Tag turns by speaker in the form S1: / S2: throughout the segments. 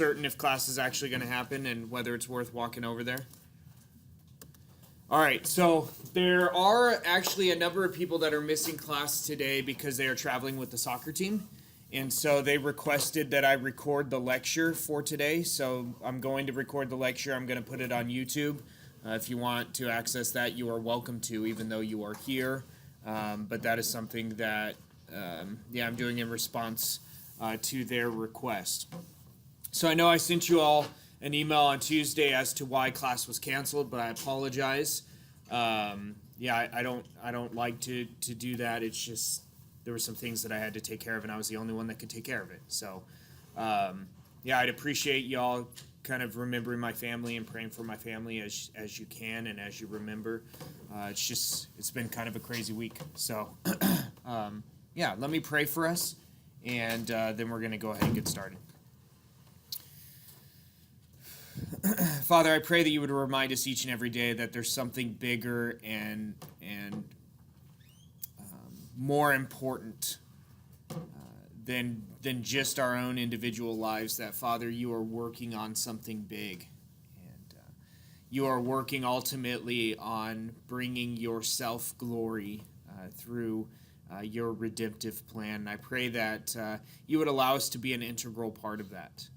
S1: certain if class is actually going to happen and whether it's worth walking over there? All right, so there are actually a number of people that are missing class today because they are traveling with the soccer team. And so they requested that I record the lecture for today. So I'm going to record the lecture. I'm going to put it on YouTube. If you want to access that, you are welcome to, even though you are here. But that is something that, I'm doing in response to their request. So I know I sent you all an email on Tuesday as to why class was canceled, but I apologize. I don't like to do that. It's just there were some things that I had to take care of, and I was the only one that could take care of it. So, I'd appreciate y'all kind of remembering my family and praying for my family as you can and as you remember. It's been kind of a crazy week. So, let me pray for us, and then we're going to go ahead and get started. Father, I pray that you would remind us each and every day that there's something bigger and more important than just our own individual lives, that, Father, you are working on something big. And you are working ultimately on bringing yourself glory through your redemptive plan. And I pray that you would allow us to be an integral part of that.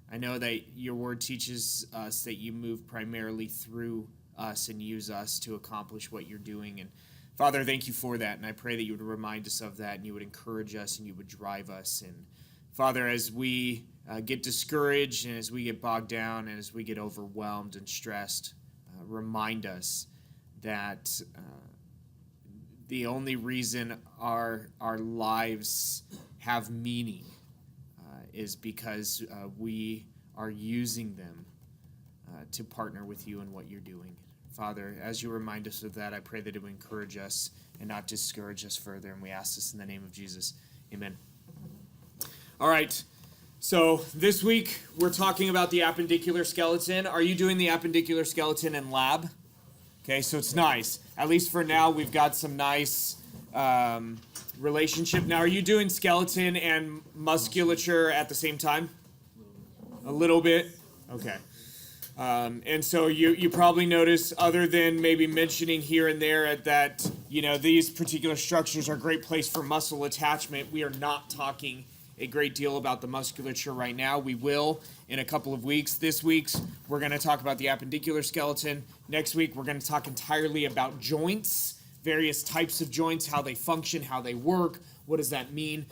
S1: I know that your word teaches us that you move primarily through us and use us to accomplish what you're doing. And Father, thank you for that. And I pray that you would remind us of that and you would encourage us and you would drive us. And Father, as we get discouraged and as we get bogged down and as we get overwhelmed and stressed, remind us that the only reason our lives have meaning is because we are using them to partner with you in what you're doing. Father, as you remind us of that, I pray that it would encourage us and not discourage us further. And we ask this in the name of Jesus. Amen. All right. So this week, we're talking about the appendicular skeleton. Are you doing the appendicular skeleton in lab? Okay, so it's nice. At least for now, we've got some nice relationship. Now, are you doing skeleton and musculature at the same time? A little bit? Okay. And so you probably notice, other than maybe mentioning here and there that, these particular structures are a great place for muscle attachment, we are not talking a great deal about the musculature right now. We will in a couple of weeks. This week, we're going to talk about the appendicular skeleton. Next week, we're going to talk entirely about joints, various types of joints, how they function, how they work, what does that mean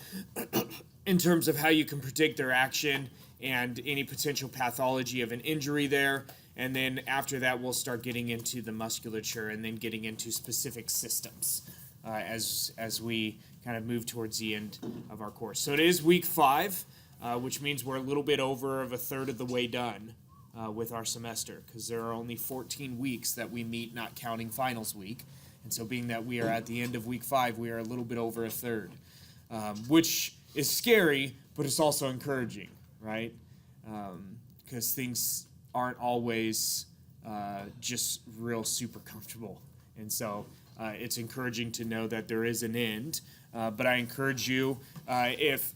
S1: in terms of how you can predict their action and any potential pathology of an injury there. And then after that, we'll start getting into the musculature and then getting into specific systems as we kind of move towards the end of our course. So it is week 5, which means we're a little bit over of a third of the way done with our semester, because there are only 14 weeks that we meet, not counting finals week. And so being that we are at the end of week 5, we are a little bit over a third, which is scary, but it's also encouraging, right? Because things aren't always just real super comfortable. And so it's encouraging to know that there is an end. But I encourage you, if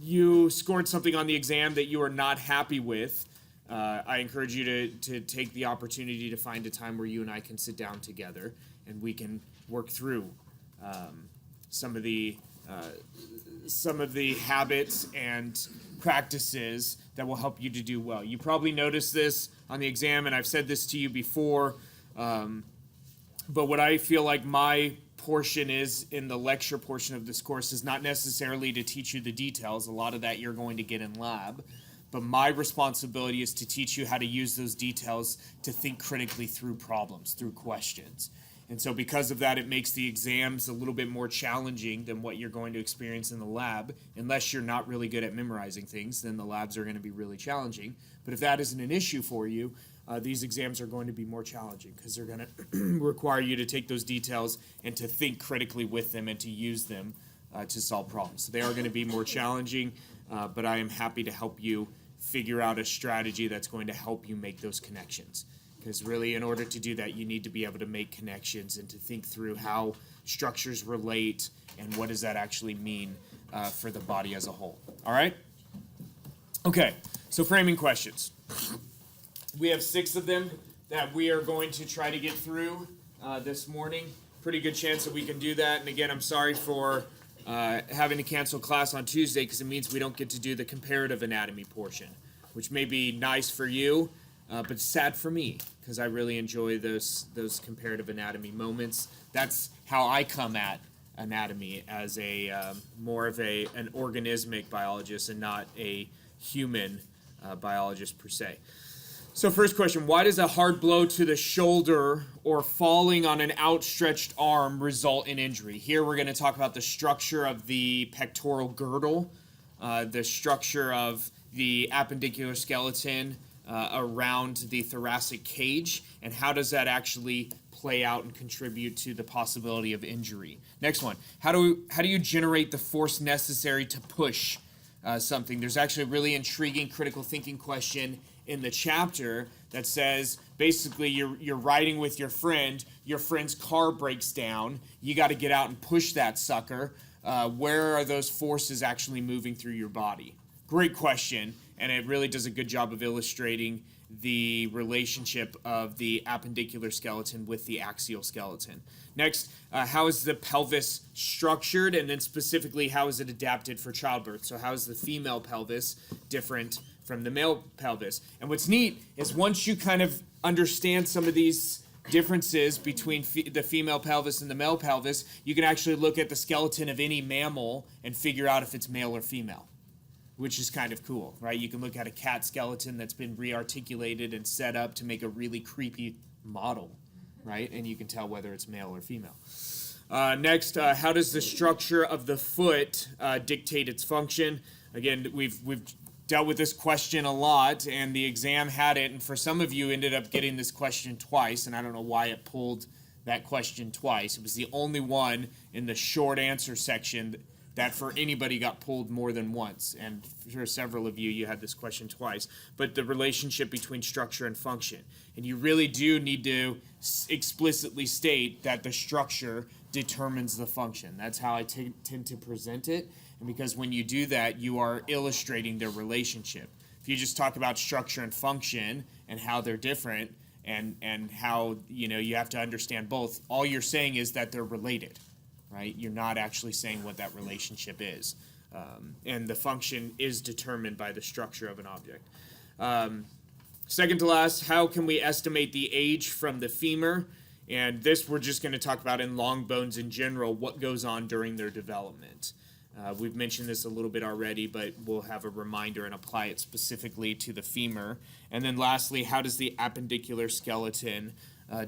S1: you scored something on the exam that you are not happy with, I encourage you to take the opportunity to find a time where you and I can sit down together and we can work through some of the habits and practices that will help you to do well. You probably noticed this on the exam, and I've said this to you before, but what I feel like my portion is in the lecture portion of this course is not necessarily to teach you the details. A lot of that you're going to get in lab. But my responsibility is to teach you how to use those details to think critically through problems, through questions. And so because of that, it makes the exams a little bit more challenging than what you're going to experience in the lab. Unless you're not really good at memorizing things, then the labs are going to be really challenging. But if that isn't an issue for you, these exams are going to be more challenging because they're going to require you to take those details and to think critically with them and to use them to solve problems. So they are going to be more challenging, but I am happy to help you figure out a strategy that's going to help you make those connections. Because really, in order to do that, you need to be able to make connections and to think through how structures relate and what does that actually mean for the body as a whole. All right? Okay, So framing questions. We have 6 of them that we are going to try to get through this morning. Pretty good chance that we can do that. And again, I'm sorry for having to cancel class on Tuesday because it means we don't get to do the comparative anatomy portion, which may be nice for you, but sad for me because I really enjoy those comparative anatomy moments. That's how I come at anatomy, as a more of an organismic biologist and not a human biologist per se. So first question, why does a hard blow to the shoulder or falling on an outstretched arm result in injury? Here we're going to talk about the structure of the pectoral girdle, the structure of the appendicular skeleton around the thoracic cage, and how does that actually play out and contribute to the possibility of injury. Next one, how do you generate the force necessary to push something? There's actually a really intriguing critical thinking question in the chapter that says basically you're riding with your friend's car breaks down, you got to get out and push that sucker. Where are those forces actually moving through your body? Great question, and it really does a good job of illustrating the relationship of the appendicular skeleton with the axial skeleton. Next, how is the pelvis structured, and then specifically how is it adapted for childbirth? So how is the female pelvis different from the male pelvis? And what's neat is once you kind of understand some of these differences between the female pelvis and the male pelvis, you can actually look at the skeleton of any mammal and figure out if it's male or female, which is kind of cool, right? You can look at a cat skeleton that's been re-articulated and set up to make a really creepy model, right? And you can tell whether it's male or female. Next, how does the structure of the foot dictate its function? Again, we've dealt with this question a lot, and the exam had it, and for some of you ended up getting this question twice, and I don't know why it pulled that question twice. It was the only one in the short answer section that for anybody got pulled more than once, and for several of you, you had this question twice. But the relationship between structure and function, and you really do need to explicitly state that the structure determines the function. That's how I tend to present it, and because when you do that, you are illustrating their relationship. If you just talk about structure and function and how they're different, and how you have to understand both, all you're saying is that they're related. Right? You're not actually saying what that relationship is. And the function is determined by the structure of an object. Second to last, how can we estimate the age from the femur? And this we're just going to talk about in long bones in general, what goes on during their development. We've mentioned this a little bit already, but we'll have a reminder and apply it specifically to the femur. And then lastly, how does the appendicular skeleton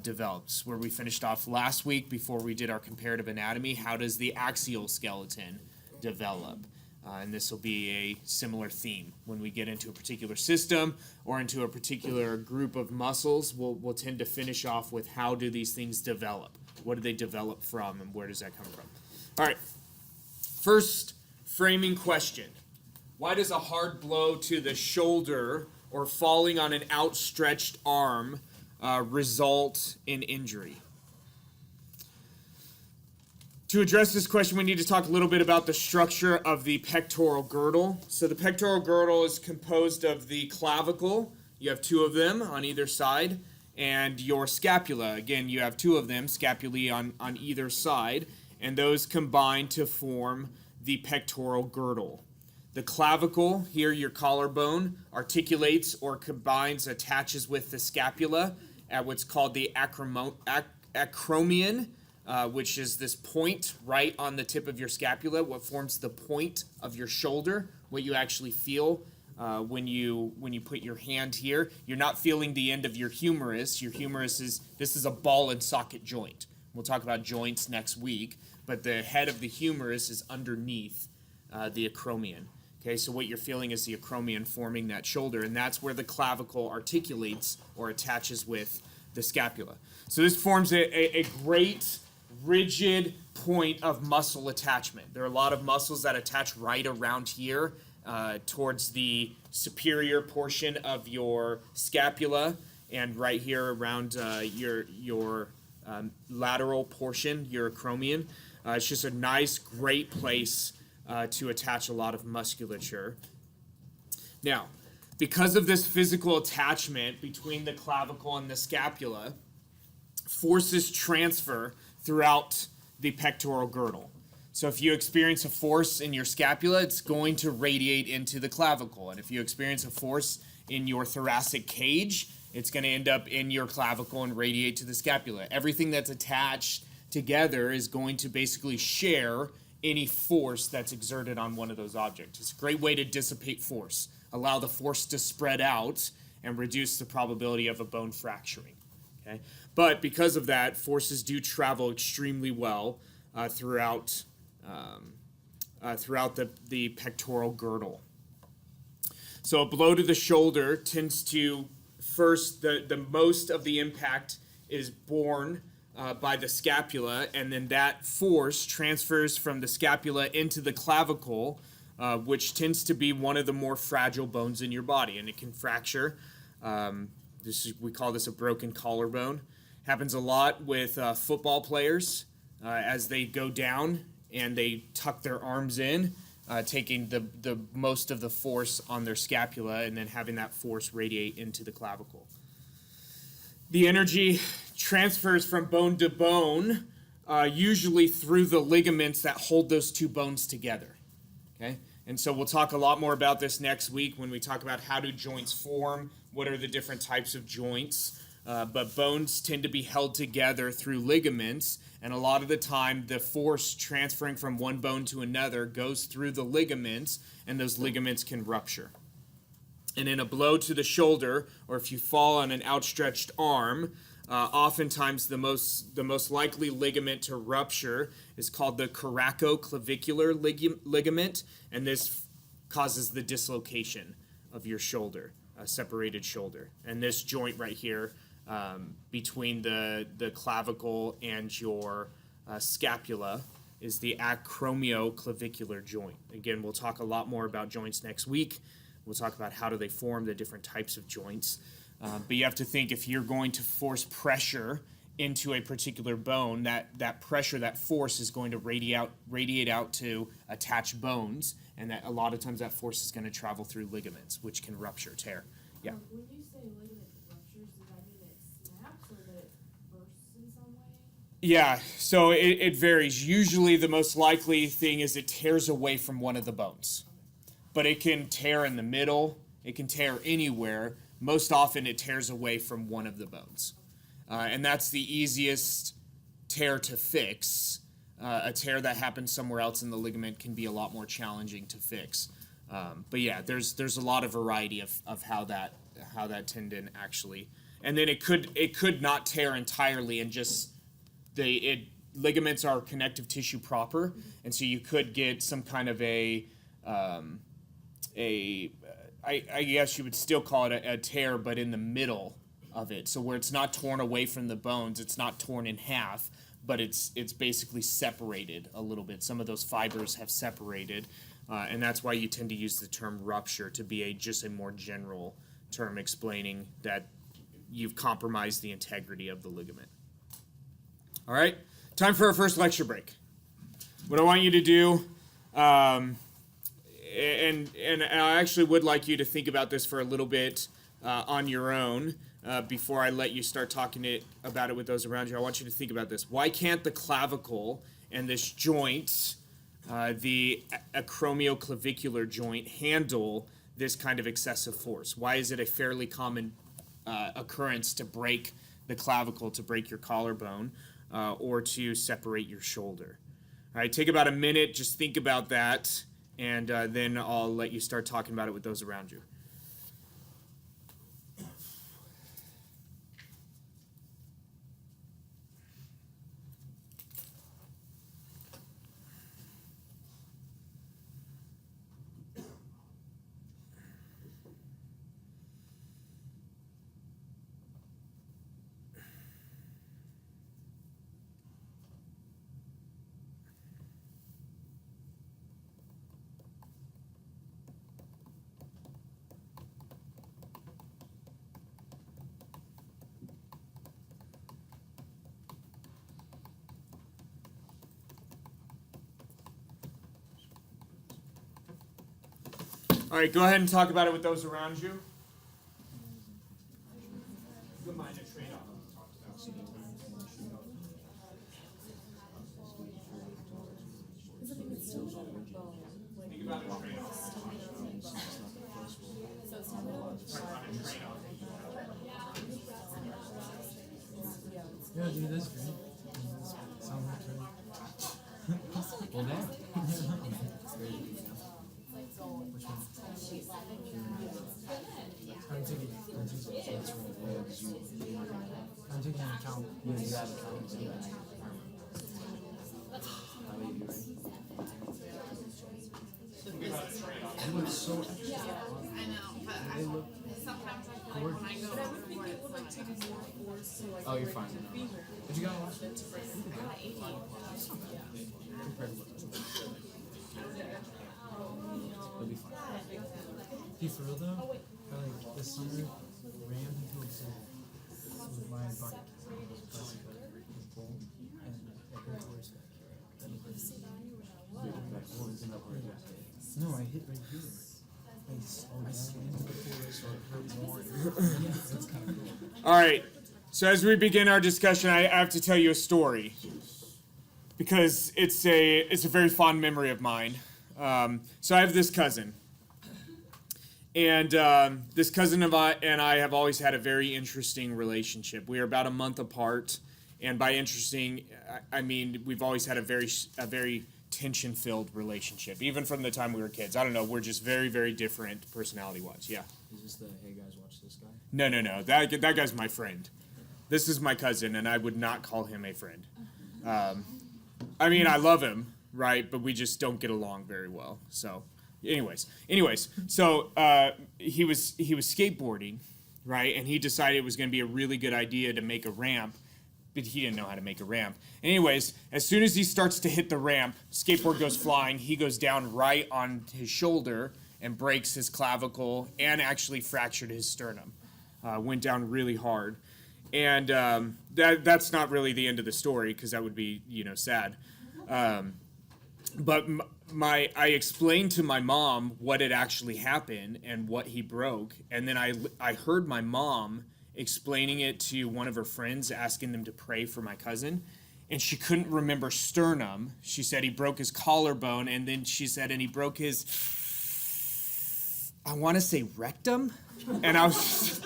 S1: develops, where we finished off last week before we did our comparative anatomy. How does the axial skeleton develop? And this will be a similar theme. When we get into a particular system or into a particular group of muscles, we'll tend to finish off with how do these things develop? What do they develop from, and where does that come from? All right, first framing question. Why does a hard blow to the shoulder or falling on an outstretched arm result in injury? To address this question, we need to talk a little bit about the structure of the pectoral girdle. So the pectoral girdle is composed of the clavicle. You have 2 of them on either side, and your scapula. Again, you have 2 of them, scapulae on either side, and those combine to form the pectoral girdle. The clavicle, here your collarbone, articulates or combines, attaches with the scapula at what's called the acromion, which is this point right on the tip of your scapula, what forms the point of your shoulder, what you actually feel when you put your hand here. You're not feeling the end of your humerus. Your humerus is a ball and socket joint. We'll talk about joints next week, but the head of the humerus is underneath the acromion. Okay, so what you're feeling is the acromion forming that shoulder, and that's where the clavicle articulates or attaches with the scapula. So this forms a great, rigid point of muscle attachment. There are a lot of muscles that attach right around here towards the superior portion of your scapula, and right here around your lateral portion, your acromion. It's just a nice, great place to attach a lot of musculature. Now, Because of this physical attachment between the clavicle and the scapula, forces transfer throughout the pectoral girdle. So if you experience a force in your scapula, it's going to radiate into the clavicle. And if you experience a force in your thoracic cage, it's going to end up in your clavicle and radiate to the scapula. Everything that's attached together is going to basically share any force that's exerted on one of those objects. It's a great way to dissipate force, allow the force to spread out and reduce the probability of a bone fracturing. Okay? But because of that, forces do travel extremely well throughout the pectoral girdle. So a blow to the shoulder tends to first, the most of the impact is borne by the scapula, and then that force transfers from the scapula into the clavicle, which tends to be one of the more fragile bones in your body, and it can fracture. We call this a broken collarbone. Happens a lot with football players as they go down and they tuck their arms in, taking the most of the force on their scapula and then having that force radiate into the clavicle. The energy transfers from bone to bone, usually through the ligaments that hold those two bones together. Okay? And so we'll talk a lot more about this next week when we talk about how do joints form, what are the different types of joints. But bones tend to be held together through ligaments, and a lot of the time the force transferring from one bone to another goes through the ligaments, and those ligaments can rupture. And in a blow to the shoulder, or if you fall on an outstretched arm, oftentimes the most likely ligament to rupture is called the coracoclavicular ligament, and this causes the dislocation of your shoulder, a separated shoulder. And this joint right here, between the clavicle and your scapula, is the acromioclavicular joint. Again, we'll talk a lot more about joints next week. We'll talk about how do they form, the different types of joints. But you have to think, if you're going to force pressure into a particular bone, that pressure, that force is going to radiate out to attach bones, and that a lot of times that force is going to travel through ligaments, which can rupture, tear. Yeah.
S2: When you say ligament ruptures, does that mean it snaps or that it bursts in some way?
S1: Yeah, so it varies. Usually the most likely thing is it tears away from one of the bones. But it can tear in the middle, it can tear anywhere. Most often it tears away from one of the bones. And that's the easiest tear to fix. A tear that happens somewhere else in the ligament can be a lot more challenging to fix. But yeah, there's a lot of variety of how that tendon actually, and then it could not tear entirely, and just ligaments are connective tissue proper, and so you could get some kind of I guess you would still call it a tear, but in the middle of it, so where it's not torn away from the bones, it's not torn in half, but it's basically separated a little bit. Some of those fibers have separated, and that's why you tend to use the term rupture to be just a more general term explaining that you've compromised the integrity of the ligament. All right, time for our first lecture break. What I want you to do, and I actually would like you to think about this for a little bit on your own before I let you start talking about it with those around you. I want you to think about this. Why can't the clavicle and this joint, the acromioclavicular joint, handle this kind of excessive force? Why is it a fairly common occurrence to break the clavicle, to break your collarbone, or to separate your shoulder? All right, take about a minute, just think about that, and then I'll let you start talking about it with those around you. All right, go ahead and talk about it with those around you. Don't mind a trade-off. Think about a trade-off.
S3: Yeah, dude, that's great. Sounds like well, there. Which one? I'm taking into account.
S4: Yeah, you have accounts.
S3: They look so extra.
S5: I know, but sometimes I feel like when I go overboard, it's like,
S4: Oh, you're fine.
S3: But you gotta watch it.
S4: You'll be fine.
S3: Hey, for real though, I like this summer ran into a bull with my bike. His bull and it hurt worse back here. No, I hit right here. I slowed down into the pool, so it hurt more. Yeah, that's kind of cool.
S1: All right. So as we begin our discussion, I have to tell you a story because it's a very fond memory of mine. So I have this cousin, and this cousin and I have always had a very interesting relationship. We are about a month apart, and by interesting, I mean we've always had a very tension-filled relationship, even from the time we were kids. I don't know. We're just very, very different personality-wise. Yeah.
S4: Is this the hey guys watch this guy?
S1: No. That guy's my friend. This is my cousin, and I would not call him a friend. I mean, I love him, right? But we just don't get along very well. So, anyways, so he was skateboarding, right? And he decided it was going to be a really good idea to make a ramp, but he didn't know how to make a ramp. Anyways, as soon as he starts to hit the ramp, skateboard goes flying. He goes down right on his shoulder and breaks his clavicle and actually fractured his sternum. Went down really hard. And that's not really the end of the story because that would be, sad. But I explained to my mom what had actually happened and what he broke. And then I heard my mom explaining it to one of her friends, asking them to pray for my cousin. And she couldn't remember sternum. She said he broke his collarbone. And then she said, and he broke his, I want to say rectum. And I was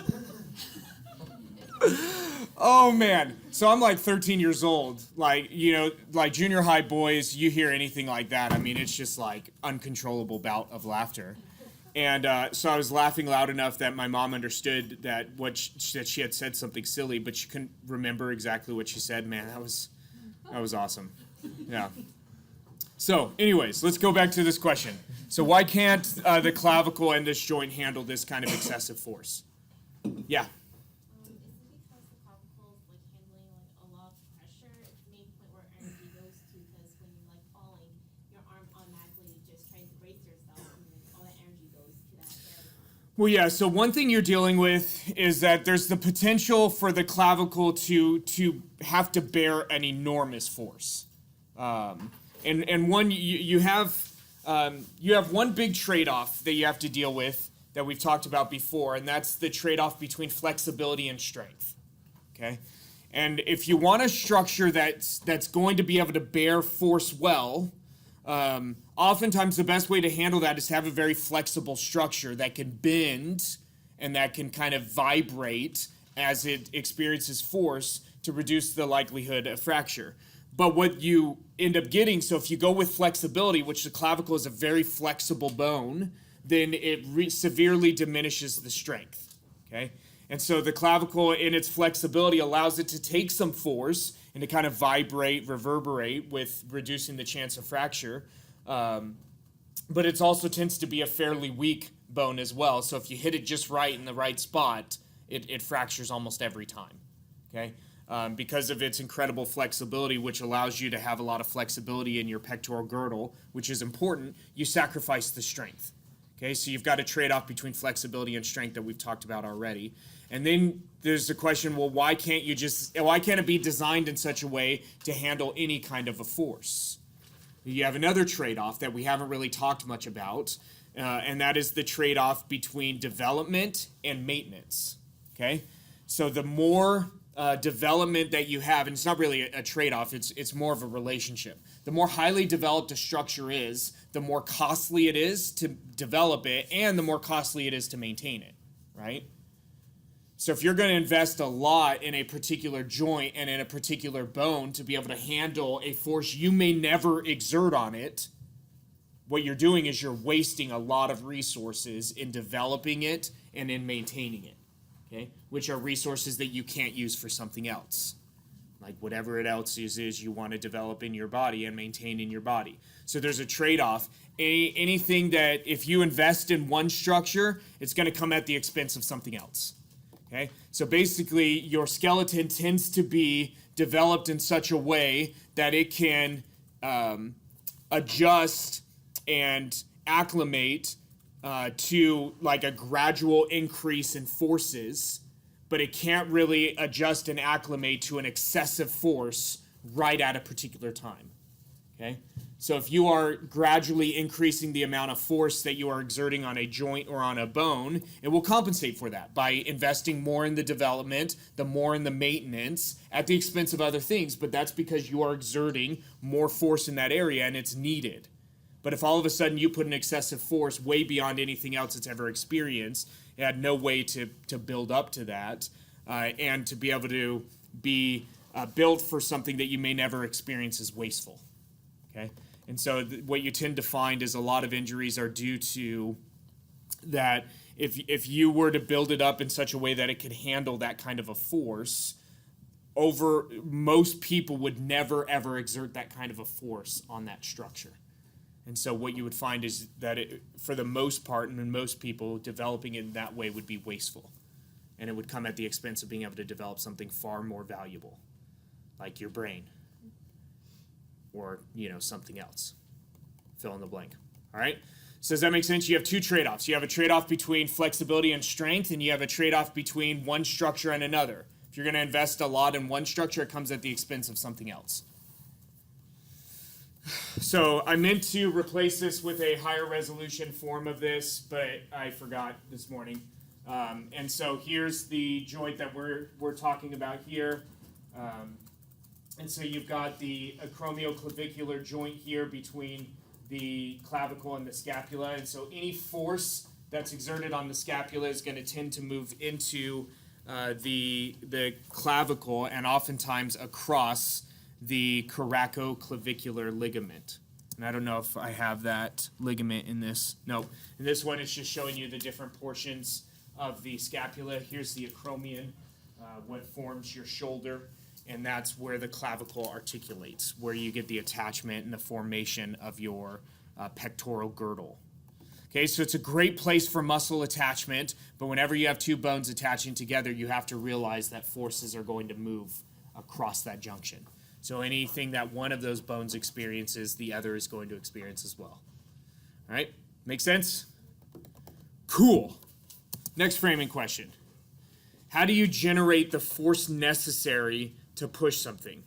S1: oh man. So I'm like 13 years old. Like junior high boys, you hear anything like that, I mean, it's just like uncontrollable bout of laughter. And so I was laughing loud enough that my mom understood that that she had said something silly, but she couldn't remember exactly what she said. Man, that was awesome. Yeah. So anyways, let's go back to this question. So why can't the clavicle and this joint handle this kind of excessive force? Yeah.
S2: Is it because the clavicle is like handling like a lot of pressure, main point where energy goes to? Because when you're like falling, your arm automatically just trying to brace yourself, and then all that energy goes to that area.
S1: Well, yeah. So one thing you're dealing with is that there's the potential for the clavicle to have to bear an enormous force, and one you have one big trade-off that you have to deal with that we've talked about before, and that's the trade-off between flexibility and strength. Okay, and if you want a structure that's going to be able to bear force well, oftentimes the best way to handle that is to have a very flexible structure that can bend and that can kind of vibrate as it experiences force to reduce the likelihood of fracture. But what you end up getting, so if you go with flexibility, which the clavicle is a very flexible bone, then it severely diminishes the strength, okay? And so the clavicle in its flexibility allows it to take some force and to kind of vibrate, reverberate with reducing the chance of fracture. But it also tends to be a fairly weak bone as well. So if you hit it just right in the right spot, it fractures almost every time, okay? Because of its incredible flexibility, which allows you to have a lot of flexibility in your pectoral girdle, which is important, you sacrifice the strength. Okay, so you've got a trade-off between flexibility and strength that we've talked about already. And then there's the question, well, why can't it be designed in such a way to handle any kind of a force? You have another trade-off that we haven't really talked much about, and that is the trade-off between development and maintenance. Okay, so the more development that you have, and it's not really a trade-off, it's more of a relationship. The more highly developed a structure is, the more costly it is to develop it, and the more costly it is to maintain it, right? So if you're going to invest a lot in a particular joint and in a particular bone to be able to handle a force you may never exert on it, what you're doing is you're wasting a lot of resources in developing it and in maintaining it, okay? Which are resources that you can't use for something else. Like whatever it else is you want to develop in your body and maintain in your body. So there's a trade-off. Anything that if you invest in one structure, it's going to come at the expense of something else. Okay? So basically, your skeleton tends to be developed in such a way that it can adjust and acclimate to like a gradual increase in forces, but it can't really adjust and acclimate to an excessive force right at a particular time. Okay? So if you are gradually increasing the amount of force that you are exerting on a joint or on a bone, it will compensate for that by investing more in the development, the more in the maintenance at the expense of other things, but that's because you are exerting more force in that area and it's needed. But if all of a sudden you put an excessive force way beyond anything else it's ever experienced, it had no way to build up to that and to be able to be built for something that you may never experience is wasteful. Okay? And so what you tend to find is a lot of injuries are due to that if you were to build it up in such a way that it could handle that kind of a force, most people would never ever exert that kind of a force on that structure. And so what you would find is that for the most part, and in most people, developing it in that way would be wasteful. And it would come at the expense of being able to develop something far more valuable, like your brain. Or, something else. Fill in the blank. All right? So does that make sense? You have two trade-offs. You have a trade-off between flexibility and strength, and you have a trade-off between one structure and another. If you're going to invest a lot in one structure, it comes at the expense of something else. So I meant to replace this with a higher resolution form of this, but I forgot this morning. And so here's the joint that we're talking about here. And so you've got the acromioclavicular joint here between the clavicle and the scapula. And so any force that's exerted on the scapula is going to tend to move into the clavicle and oftentimes across the coracoclavicular ligament. And I don't know if I have that ligament in this. No. In this one, it's just showing you the different portions of the scapula. Here's the acromion, what forms your shoulder. And that's where the clavicle articulates, where you get the attachment and the formation of your pectoral girdle. Okay, so it's a great place for muscle attachment, but whenever you have two bones attaching together, you have to realize that forces are going to move across that junction. So anything that one of those bones experiences, the other is going to experience as well. All right, make sense? Cool. Next framing question. How do you generate the force necessary to push something?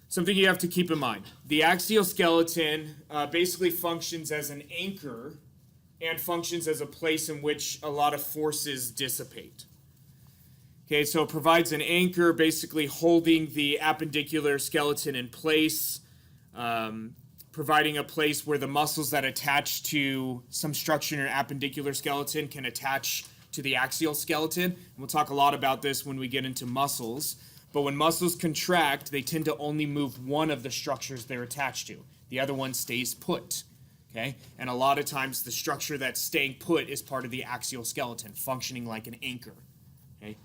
S1: Something you have to keep in mind. The axial skeleton basically functions as an anchor and functions as a place in which a lot of forces dissipate. Okay, so it provides an anchor basically holding the appendicular skeleton in place, providing a place where the muscles that attach to some structure in your appendicular skeleton can attach to the axial skeleton. And we'll talk a lot about this when we get into muscles. But when muscles contract, they tend to only move one of the structures they're attached to. The other one stays put. Okay? And a lot of times the structure that's staying put is part of the axial skeleton, functioning like an anchor. Okay?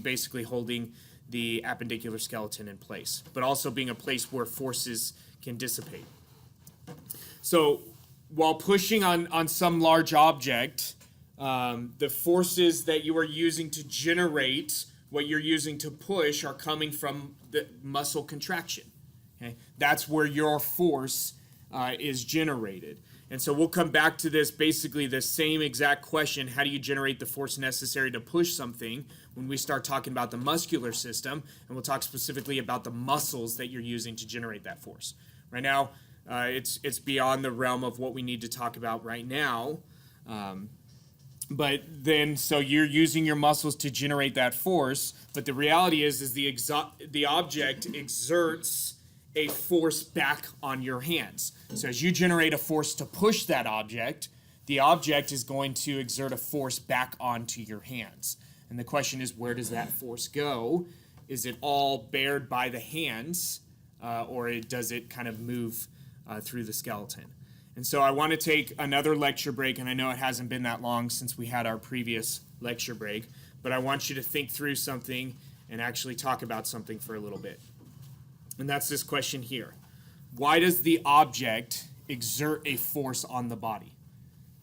S1: Basically holding the appendicular skeleton in place, but also being a place where forces can dissipate. So while pushing on some large object, the forces that you are using to generate what you're using to push are coming from the muscle contraction. Okay? That's where your force is generated. And so we'll come back to this, basically the same exact question, how do you generate the force necessary to push something, when we start talking about the muscular system, and we'll talk specifically about the muscles that you're using to generate that force. Right now, It's beyond the realm of what we need to talk about right now. But then, so you're using your muscles to generate that force, but the reality is the object exerts a force back on your hands. So as you generate a force to push that object, the object is going to exert a force back onto your hands. And the question is, where does that force go? Is it all bared by the hands, or does it kind of move through the skeleton? And so I want to take another lecture break, and I know it hasn't been that long since we had our previous lecture break, but I want you to think through something and actually talk about something for a little bit. And that's this question here. Why does the object exert a force on the body?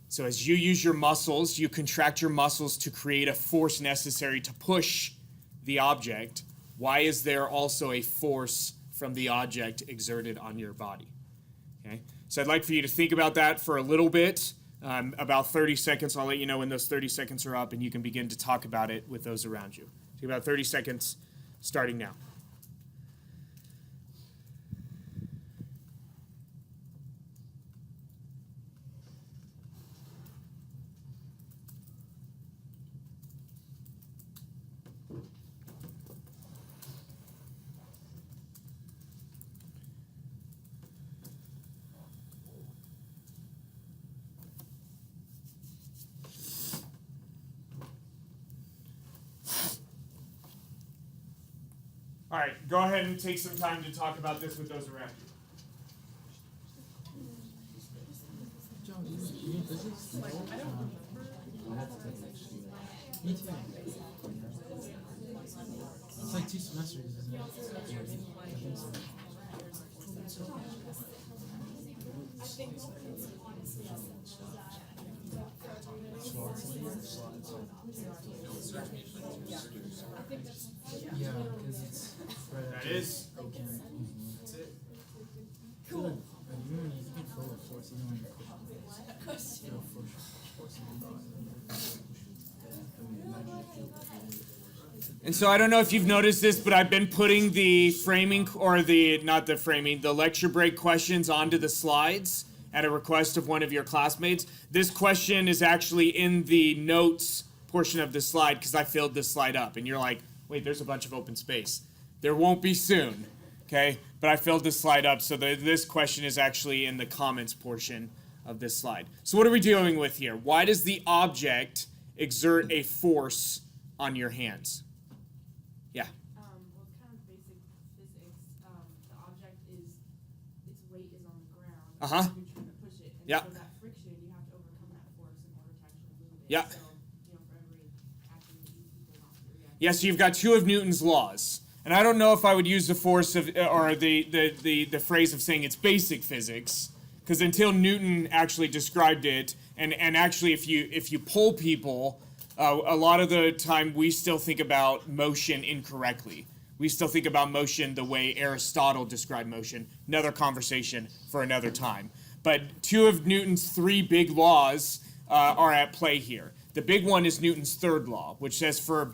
S1: So as you use your muscles, you contract your muscles to create a force necessary to push the object. Why is there also a force from the object exerted on your body? Okay. So I'd like for you to think about that for a little bit, about 30 seconds. I'll let you know when those 30 seconds are up, and you can begin to talk about it with those around you. Take about 30 seconds starting now. All right, go ahead and take some time to talk about this with those around you.
S3: John, you need physics?
S4: I have to take next year.
S3: Me too. It's like 2 semesters, isn't it? I think so. Yeah, because it's right
S1: That
S3: after
S1: is.
S3: you can. That's it. Cool. You can feel the force even when you're pushing. Feel force in your body.
S1: And so I don't know if you've noticed this, but I've been putting the the lecture break questions onto the slides at a request of one of your classmates. This question is actually in the notes portion of the slide because I filled this slide up. And you're like, wait, there's a bunch of open space. There won't be soon, okay? But I filled this slide up, so this question is actually in the comments portion of this slide. So what are we dealing with here? Why does the object exert a force on your hands? Yeah.
S5: Well, kind of basic physics. The object is, its weight is on the ground.
S1: Uh-huh.
S5: You're trying to push it. And
S1: Yeah.
S5: so that friction, you have to overcome that force in order to actually move it.
S1: Yeah.
S5: So, for every action you do, people have to react.
S1: Yeah, so you've got 2 of Newton's laws. And I don't know if I would use the force of, or the phrase of saying it's basic physics, because until Newton actually described it, and actually if you poll people, a lot of the time we still think about motion incorrectly. We still think about motion the way Aristotle described motion. Another conversation for another time. But 2 of Newton's 3 big laws are at play here. The big one is Newton's third law, which says for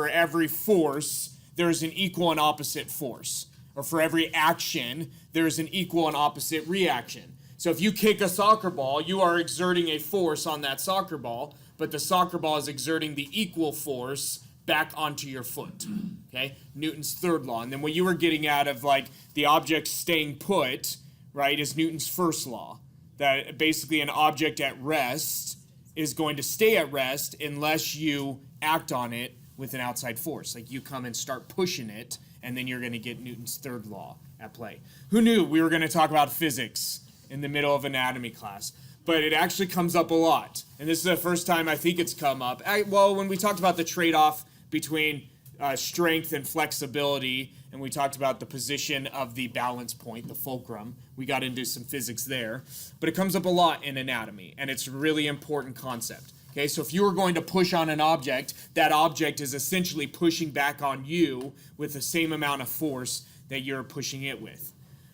S1: every force, there is an equal and opposite force. Or for every action, there is an equal and opposite reaction. So if you kick a soccer ball, you are exerting a force on that soccer ball, but the soccer ball is exerting the equal force back onto your foot. Okay? Newton's third law. And then what you were getting out of the object staying put, right, is Newton's first law. That basically an object at rest is going to stay at rest unless you act on it with an outside force. Like you come and start pushing it, and then you're going to get Newton's third law at play. Who knew we were going to talk about physics in the middle of anatomy class? But it actually comes up a lot. And this is the first time I think it's come up. When we talked about the trade-off between strength and flexibility, and we talked about the position of the balance point, the fulcrum, we got into some physics there. But it comes up a lot in anatomy, and it's a really important concept. Okay, so if you were going to push on an object, that object is essentially pushing back on you with the same amount of force that you're pushing it with.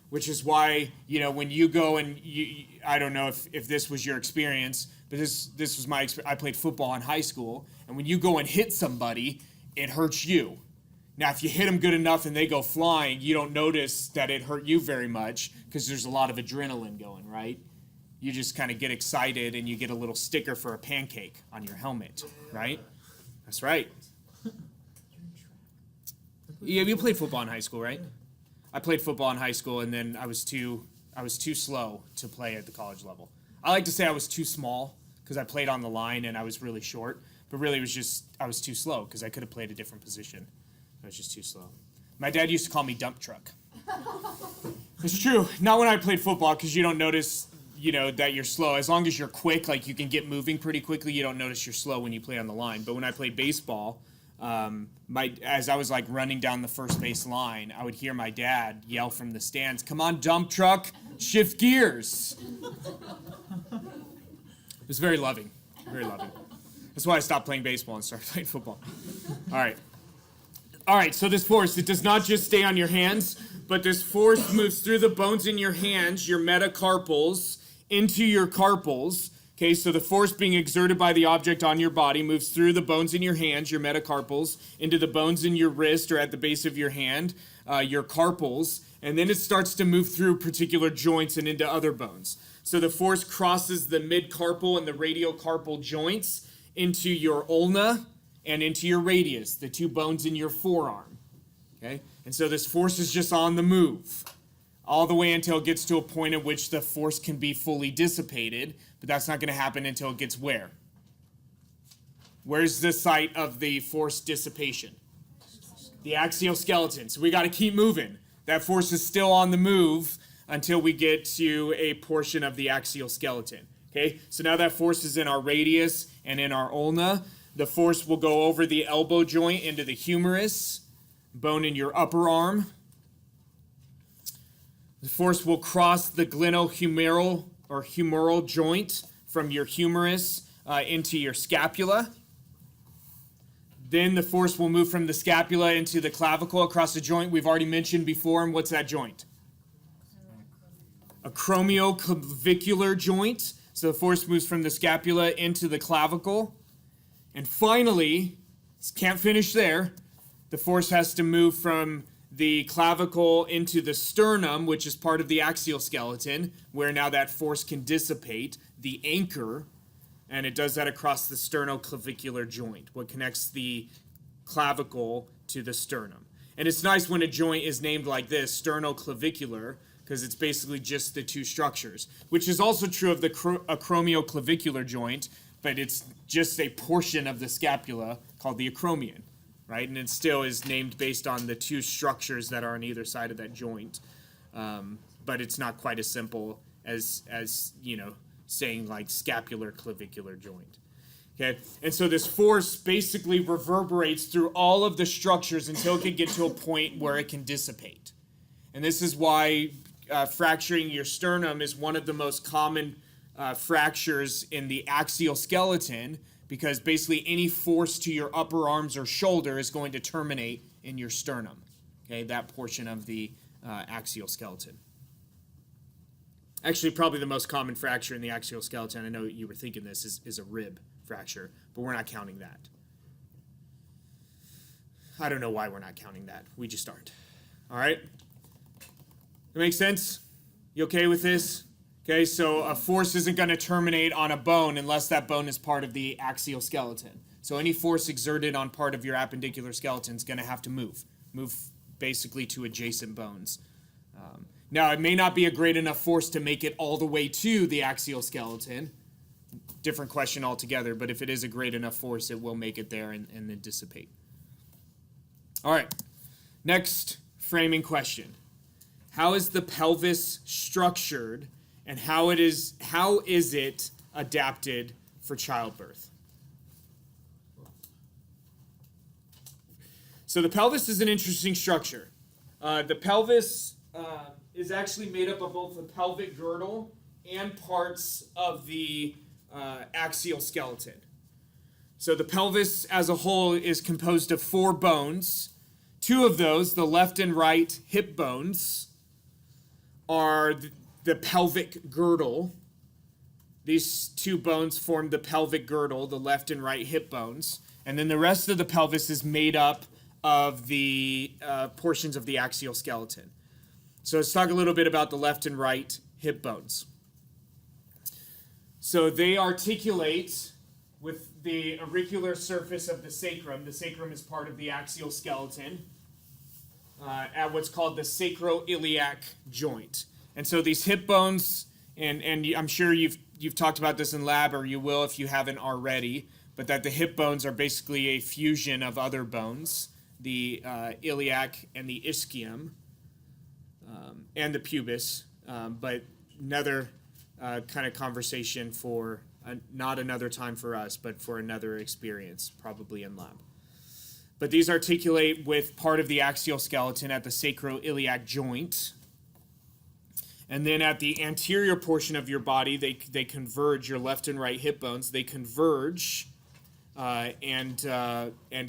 S1: Which is why, when you go and I don't know if this was your experience, but this was my experience. I played football in high school, and when you go and hit somebody, it hurts you. Now, if you hit them good enough and they go flying, you don't notice that it hurt you very much because there's a lot of adrenaline going, right? You just kind of get excited and you get a little sticker for a pancake on your helmet, right? That's right. Yeah, you played football in high school, right? I played football in high school, and then I was too slow to play at the college level. I like to say I was too small because I played on the line and I was really short, but really it was just I was too slow because I could have played a different position. I was just too slow. My dad used to call me dump truck. It's true. Not when I played football because you don't notice, that you're slow. As long as you're quick, like you can get moving pretty quickly, you don't notice you're slow when you play on the line. But when I played baseball, as I was like running down the first base line, I would hear my dad yell from the stands, "Come on, dump truck, shift gears." It was very loving, very loving. That's why I stopped playing baseball and started playing football. All right, so this force, it does not just stay on your hands, but this force moves through the bones in your hands, your metacarpals, into your carpals. Okay, so the force being exerted by the object on your body moves through the bones in your hands, your metacarpals, into the bones in your wrist or at the base of your hand, your carpals, and then it starts to move through particular joints and into other bones. So the force crosses the midcarpal and the radiocarpal joints into your ulna and into your radius, the two bones in your forearm. Okay, and so this force is just on the move all the way until it gets to a point at which the force can be fully dissipated, but that's not going to happen until it gets where? Where's the site of the force dissipation? The axial skeleton. So we got to keep moving. That force is still on the move until we get to a portion of the axial skeleton. Okay, so now that force is in our radius and in our ulna. The force will go over the elbow joint into the humerus, bone in your upper arm. The force will cross the glenohumeral or humeral joint from your humerus into your scapula. Then the force will move from the scapula into the clavicle across the joint we've already mentioned before. And what's that joint? Acromioclavicular joint. So the force moves from the scapula into the clavicle. And finally, can't finish there, the force has to move from the clavicle into the sternum, which is part of the axial skeleton, where now that force can dissipate, the anchor, and it does that across the sternoclavicular joint, what connects the clavicle to the sternum. And it's nice when a joint is named like this, sternoclavicular, because it's basically just the two structures, which is also true of the acromioclavicular joint, but it's just a portion of the scapula called the acromion, right? And it still is named based on the two structures that are on either side of that joint. But it's not quite as simple as saying like scapular clavicular joint. Okay, and so this force basically reverberates through all of the structures until it can get to a point where it can dissipate. And this is why fracturing your sternum is one of the most common fractures in the axial skeleton, because basically any force to your upper arms or shoulder is going to terminate in your sternum, okay, that portion of the axial skeleton. Actually, probably the most common fracture in the axial skeleton, I know you were thinking this, is a rib fracture, but we're not counting that. I don't know why we're not counting that. We just aren't. All right? That makes sense? You okay with this? Okay, so a force isn't going to terminate on a bone unless that bone is part of the axial skeleton. So any force exerted on part of your appendicular skeleton is going to have to move basically to adjacent bones. Now, it may not be a great enough force to make it all the way to the axial skeleton. Different question altogether, but if it is a great enough force, it will make it there and then dissipate. All right, next framing question. How is the pelvis structured, and how is it adapted for childbirth? So the pelvis is an interesting structure. The pelvis is actually made up of both the pelvic girdle and parts of the axial skeleton. So the pelvis as a whole is composed of 4 bones. 2 of those, the left and right hip bones, are the pelvic girdle. These 2 bones form the pelvic girdle, the left and right hip bones. And then the rest of the pelvis is made up of the portions of the axial skeleton. So let's talk a little bit about the left and right hip bones. So they articulate with the auricular surface of the sacrum. The sacrum is part of the axial skeleton at what's called the sacroiliac joint. And so these hip bones, and I'm sure you've talked about this in lab, or you will if you haven't already, but that the hip bones are basically a fusion of other bones, the iliac and the ischium, and the pubis, but another kind of conversation for not another time for us, but for another experience, probably in lab. But these articulate with part of the axial skeleton at the sacroiliac joint. And then at the anterior portion of your body, they converge, your left and right hip bones, they converge. And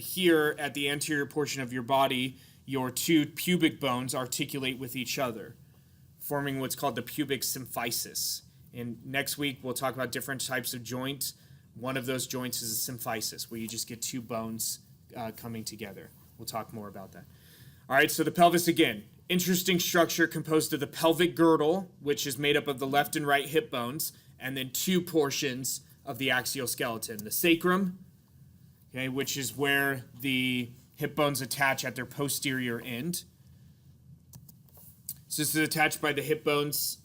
S1: here at the anterior portion of your body, your two pubic bones articulate with each other, forming what's called the pubic symphysis. And next week, we'll talk about different types of joints. One of those joints is a symphysis, where you just get two bones coming together. We'll talk more about that. All right, so the pelvis again. Interesting structure composed of the pelvic girdle, which is made up of the left and right hip bones, and then two portions of the axial skeleton. The sacrum, okay, which is where the hip bones attach at their posterior end. So this is attached by the hip bones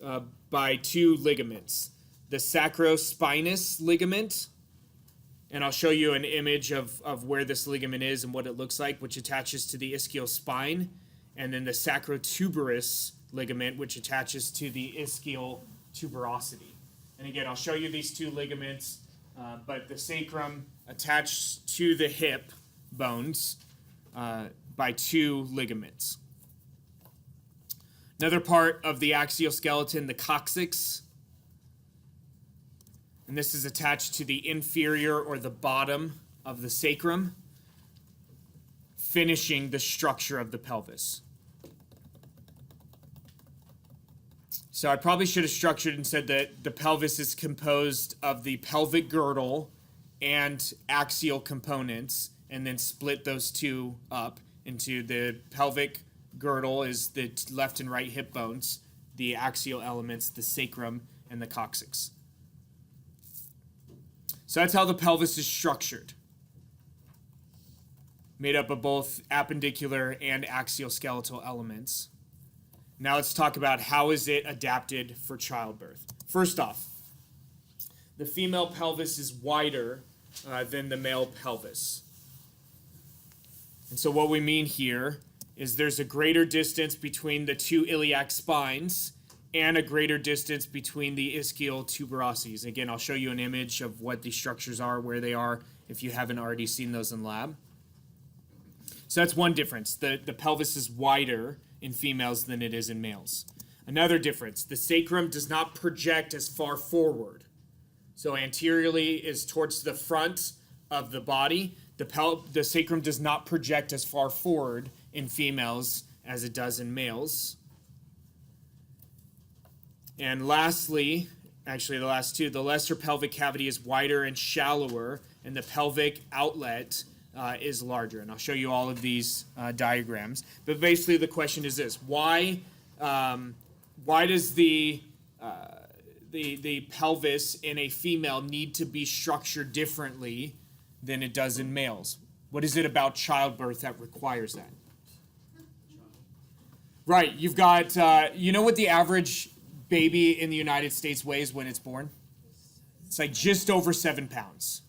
S1: by two ligaments. The sacrospinous ligament, and I'll show you an image of where this ligament is and what it looks like, which attaches to the ischial spine, and then the sacrotuberous ligament, which attaches to the ischial tuberosity. And again, I'll show you these two ligaments, but the sacrum attached to the hip bones by two ligaments. Another part of the axial skeleton, the coccyx, and this is attached to the inferior or the bottom of the sacrum, finishing the structure of the pelvis. So I probably should have structured and said that the pelvis is composed of the pelvic girdle and axial components, and then split those two up into the pelvic girdle is the left and right hip bones, the axial elements, the sacrum, and the coccyx. So that's how the pelvis is structured. Made up of both appendicular and axial skeletal elements. Now let's talk about how is it adapted for childbirth. First off, the female pelvis is wider than the male pelvis. And so what we mean here is there's a greater distance between the two iliac spines and a greater distance between the ischial tuberosities. Again, I'll show you an image of what these structures are, where they are, if you haven't already seen those in lab. So that's one difference. The pelvis is wider in females than it is in males. Another difference, the sacrum does not project as far forward. So anteriorly is towards the front of the body. The sacrum does not project as far forward in females as it does in males. And lastly, actually the last two, the lesser pelvic cavity is wider and shallower, and the pelvic outlet is larger. And I'll show you all of these diagrams. But basically the question is this: why does the pelvis in a female need to be structured differently than it does in males? What is it about childbirth that requires that? Right, you've got, you know what the average baby in the United States weighs when it's born? It's like just over 7 pounds.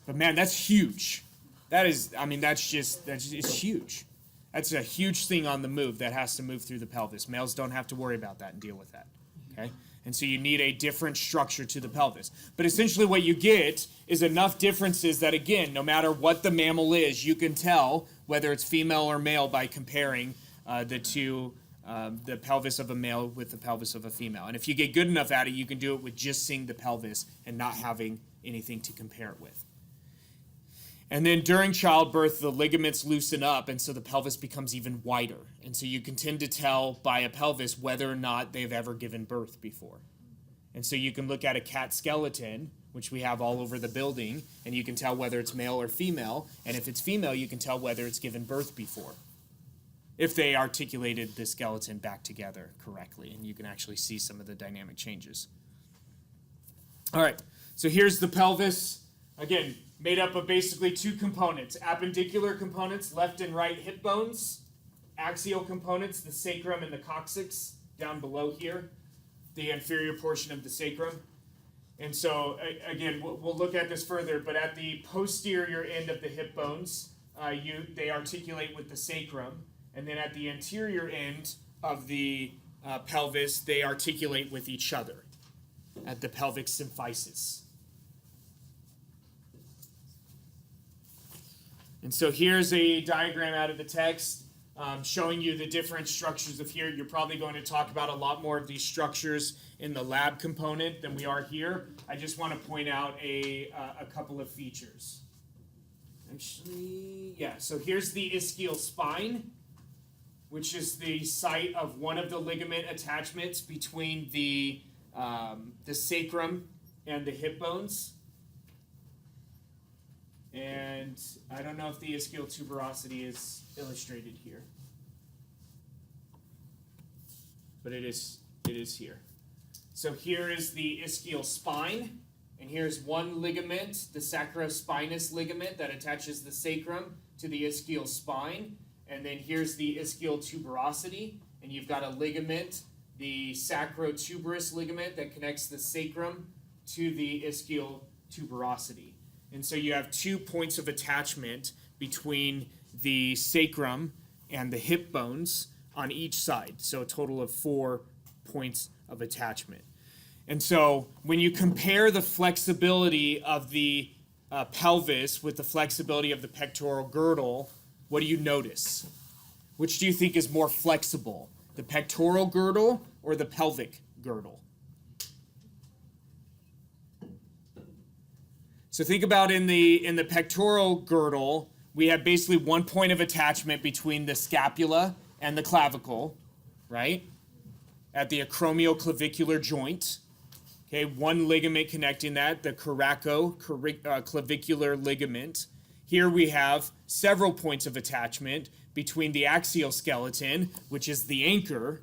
S1: But man, that's huge. It's huge. That's a huge thing on the move that has to move through the pelvis. Males don't have to worry about that and deal with that, okay? And so you need a different structure to the pelvis. But essentially what you get is enough differences that, again, no matter what the mammal is, you can tell whether it's female or male by comparing the pelvis of a male with the pelvis of a female. And if you get good enough at it, you can do it with just seeing the pelvis and not having anything to compare it with. And then during childbirth, the ligaments loosen up, and so the pelvis becomes even wider. And so you can tend to tell by a pelvis whether or not they've ever given birth before. And so you can look at a cat skeleton which we have all over the building, and you can tell whether it's male or female, and if it's female, you can tell whether it's given birth before, if they articulated the skeleton back together correctly, and you can actually see some of the dynamic changes. All right, so here's the pelvis. Again, made up of basically two components: appendicular components, left and right hip bones; axial components, the sacrum and the coccyx down below here, the inferior portion of the sacrum. And so, again, we'll look at this further, but at the posterior end of the hip bones, they articulate with the sacrum, and then at the anterior end of the pelvis, they articulate with each other at the pelvic symphysis. And so here's a diagram out of the text showing you the different structures of here. You're probably going to talk about a lot more of these structures in the lab component than we are here. I just want to point out a couple of features. Actually, yeah, so here's the ischial spine, which is the site of one of the ligament attachments between the sacrum and the hip bones. And I don't know if the ischial tuberosity is illustrated here, but it is here. So here is the ischial spine, and here's one ligament, the sacrospinous ligament that attaches the sacrum to the ischial spine, and then here's the ischial tuberosity, and you've got a ligament, the sacrotuberous ligament that connects the sacrum to the ischial tuberosity. And so you have 2 points of attachment between the sacrum and the hip bones on each side. So a total of 4 points of attachment. And so when you compare the flexibility of the pelvis with the flexibility of the pectoral girdle, what do you notice? Which do you think is more flexible, the pectoral girdle or the pelvic girdle? So think about in the pectoral girdle, we have basically 1 point of attachment between the scapula and the clavicle, right? At the acromioclavicular joint. Okay, 1 ligament connecting that, the coracoclavicular ligament. Here we have several points of attachment between the axial skeleton, which is the anchor,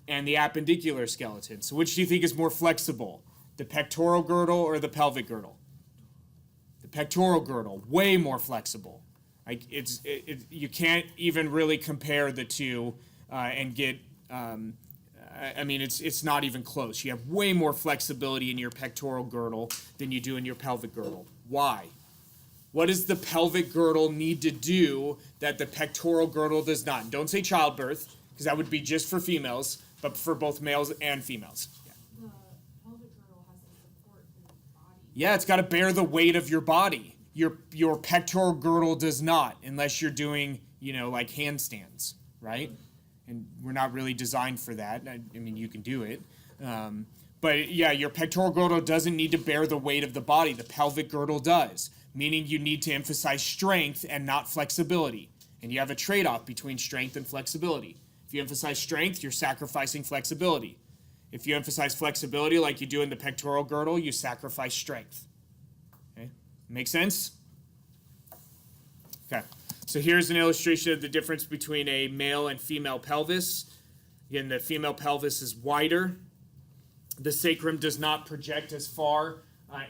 S1: and the appendicular skeleton. So which do you think is more flexible, the pectoral girdle or the pelvic girdle? Pectoral girdle, way more flexible. Like you can't even really compare the two and get. I mean, it's not even close. You have way more flexibility in your pectoral girdle than you do in your pelvic girdle. Why? What does the pelvic girdle need to do that the pectoral girdle does not? Don't say childbirth, because that would be just for females, but for both males and females. Yeah, it's got to bear the weight of your body. Your pectoral girdle does not, unless you're doing, like handstands, right? And we're not really designed for that. I mean, you can do it. But yeah, your pectoral girdle doesn't need to bear the weight of the body. The pelvic girdle does, meaning you need to emphasize strength and not flexibility. And you have a trade-off between strength and flexibility. If you emphasize strength, you're sacrificing flexibility. If you emphasize flexibility like you do in the pectoral girdle, you sacrifice strength. Okay? Make sense? Okay. So here's an illustration of the difference between a male and female pelvis. Again, the female pelvis is wider. The sacrum does not project as far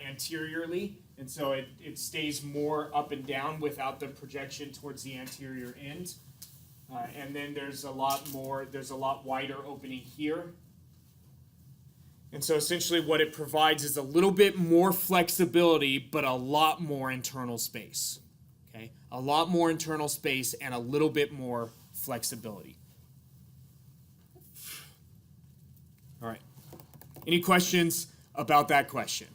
S1: anteriorly, and so it stays more up and down without the projection towards the anterior end. And then there's a lot wider opening here. And so essentially what it provides is a little bit more flexibility, but a lot more internal space. Okay? A lot more internal space and a little bit more flexibility. All right. Any questions about that question?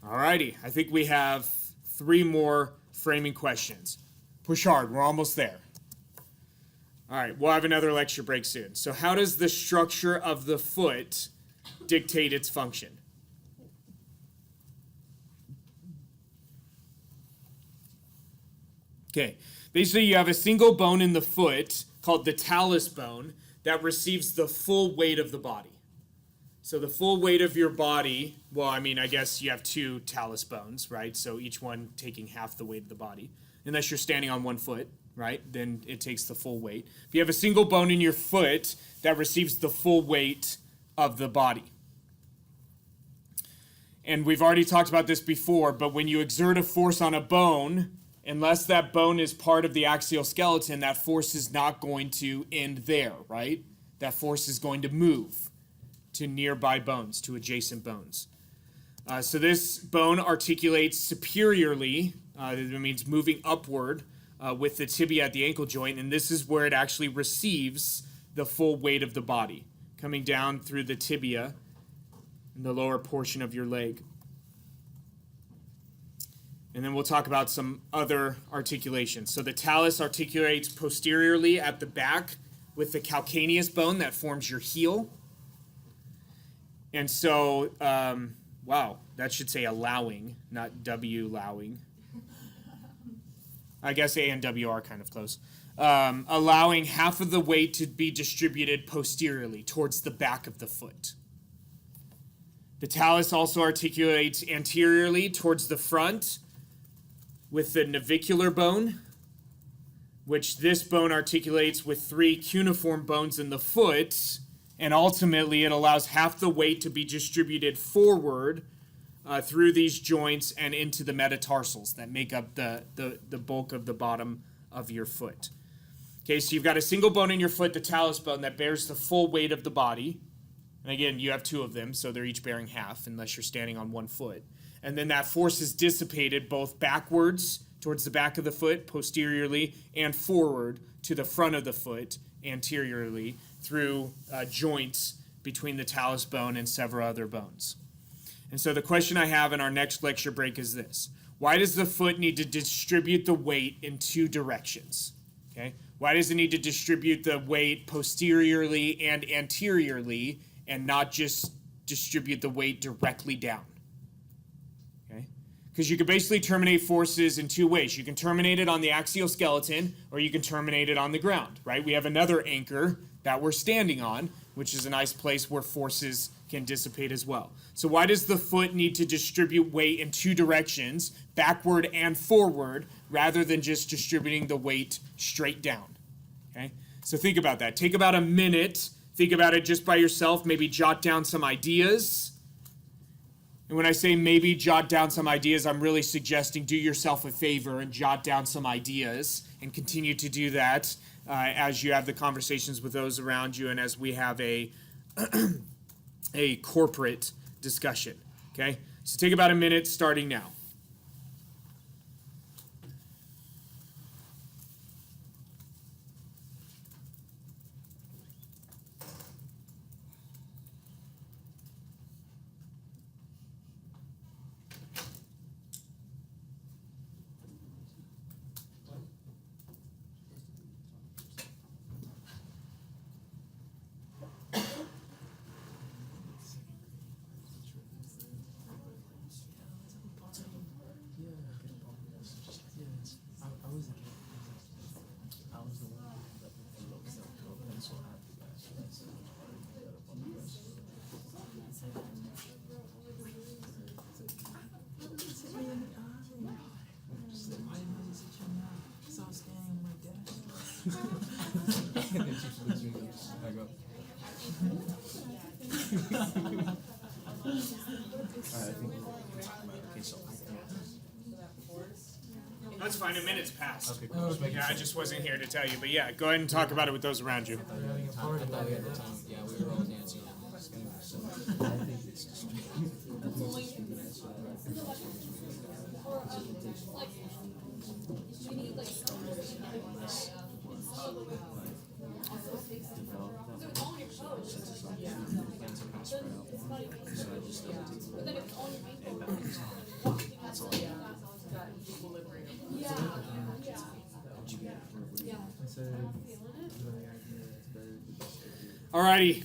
S1: All righty. I think we have 3 more framing questions. Push hard. We're almost there. All right, we'll have another lecture break soon. So how does the structure of the foot dictate its function? Okay, basically you have a single bone in the foot called the talus bone that receives the full weight of the body. So the full weight of your body, well, I mean, I guess you have two talus bones, right? So each one taking half the weight of the body. Unless you're standing on one foot, right? Then it takes the full weight. If you have a single bone in your foot, that receives the full weight of the body. And we've already talked about this before, but when you exert a force on a bone, unless that bone is part of the axial skeleton, that force is not going to end there, right? That force is going to move to nearby bones, to adjacent bones. So this bone articulates superiorly, that means moving upward with the tibia at the ankle joint, and this is where it actually receives the full weight of the body, coming down through the tibia in the lower portion of your leg. And then we'll talk about some other articulations. So the talus articulates posteriorly at the back with the calcaneus bone that forms your heel. And so, wow, that should say allowing, not W-lowing. I guess A and W are kind of close. Allowing half of the weight to be distributed posteriorly towards the back of the foot. The talus also articulates anteriorly towards the front with the navicular bone, which this bone articulates with three cuneiform bones in the foot, and ultimately it allows half the weight to be distributed forward through these joints and into the metatarsals that make up the bulk of the bottom of your foot. Okay, so you've got a single bone in your foot, the talus bone, that bears the full weight of the body. And again, you have two of them, so they're each bearing half, unless you're standing on one foot. And then that force is dissipated both backwards towards the back of the foot, posteriorly, and forward to the front of the foot, anteriorly, through joints between the talus bone and several other bones. And so the question I have in our next lecture break is this. Why does the foot need to distribute the weight in two directions? Okay? Why does it need to distribute the weight posteriorly and anteriorly and not just distribute the weight directly down? Okay? Because you can basically terminate forces in two ways. You can terminate it on the axial skeleton, or you can terminate it on the ground, right? We have another anchor that we're standing on, which is a nice place where forces can dissipate as well. So why does the foot need to distribute weight in two directions, backward and forward, rather than just distributing the weight straight down? Okay? So think about that. Take about a minute. Think about it just by yourself. Maybe jot down some ideas. And when I say maybe jot down some ideas, I'm really suggesting do yourself a favor and jot down some ideas and continue to do that as you have the conversations with those around you and as we have a corporate discussion. Okay? So take about a minute starting now. That's fine, a minute's passed.
S4: Okay, cool. Just making
S1: Yeah, I just wasn't here to tell you, but yeah, go ahead and talk about it with those around you.
S3: We're having a party
S4: I thought
S3: about
S4: we had
S3: it.
S4: the time. Yeah, we were all dancing. So I think it's just
S1: Alrighty.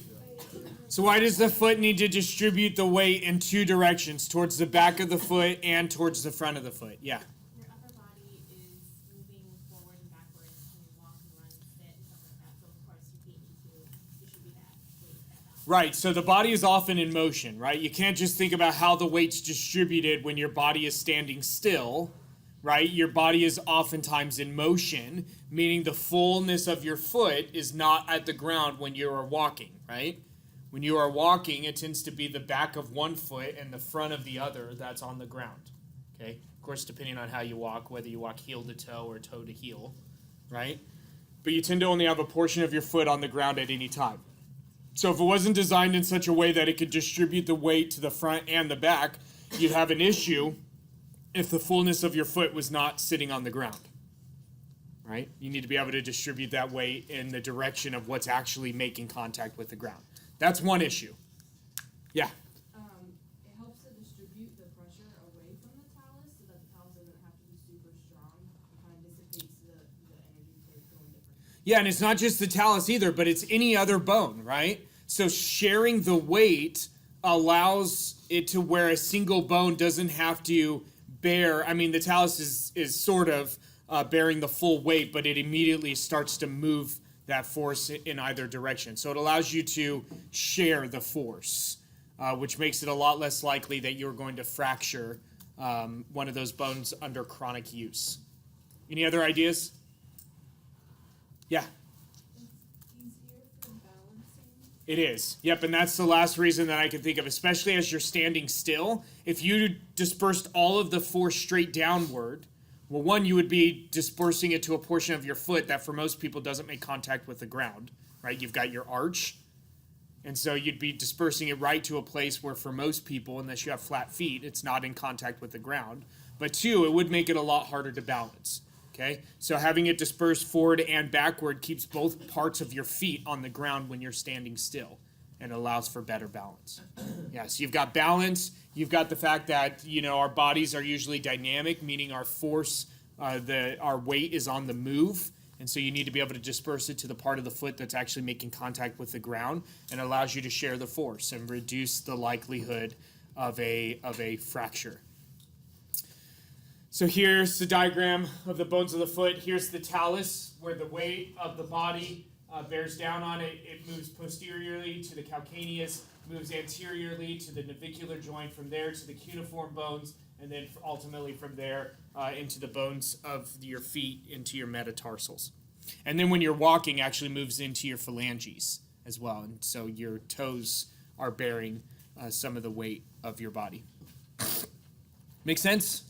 S1: So why does the foot need to distribute the weight in two directions, towards the back of the foot and towards the front of the foot? Yeah.
S2: Your upper body is moving forward and backwards when you walk and run, sit, and stuff like that. So of course your feet need to distribute that weight, that balance.
S1: Right, so the body is often in motion, right? You can't just think about how the weight's distributed when your body is standing still, right? Your body is oftentimes in motion, meaning the fullness of your foot is not at the ground when you are walking, right? When you are walking, it tends to be the back of one foot and the front of the other that's on the ground, okay? Of course, depending on how you walk, whether you walk heel to toe or toe to heel, right? But you tend to only have a portion of your foot on the ground at any time. So if it wasn't designed in such a way that it could distribute the weight to the front and the back, you'd have an issue if the fullness of your foot was not sitting on the ground, right? You need to be able to distribute that weight in the direction of what's actually making contact with the ground. That's one issue. Yeah?
S6: It helps to distribute the pressure away from the talus so that the talus doesn't have to be super strong. It kind of dissipates the energy to go in different.
S1: Yeah, and it's not just the talus either, but it's any other bone, right? So sharing the weight allows it to where a single bone doesn't have to bear. I mean, the talus is sort of bearing the full weight, but it immediately starts to move that force in either direction. So it allows you to share the force, which makes it a lot less likely that you're going to fracture one of those bones under chronic use. Any other ideas? Yeah. It is. Yep, and that's the last reason that I can think of, especially as you're standing still. If you dispersed all of the force straight downward, well, one, you would be dispersing it to a portion of your foot that for most people doesn't make contact with the ground, right? You've got your arch, and so you'd be dispersing it right to a place where for most people, unless you have flat feet, it's not in contact with the ground. But two, it would make it a lot harder to balance. Okay, so having it dispersed forward and backward keeps both parts of your feet on the ground when you're standing still and allows for better balance. Yeah, so you've got balance, you've got the fact that, our bodies are usually dynamic, meaning our force, our weight is on the move, and so you need to be able to disperse it to the part of the foot that's actually making contact with the ground, and allows you to share the force and reduce the likelihood of a fracture. So here's the diagram of the bones of the foot. Here's the talus, where the weight of the body bears down on it. It moves posteriorly to the calcaneus, moves anteriorly to the navicular joint, from there to the cuneiform bones, and then ultimately from there into the bones of your feet, into your metatarsals. And then when you're walking, actually moves into your phalanges as well. And so your toes are bearing some of the weight of your body. Make sense?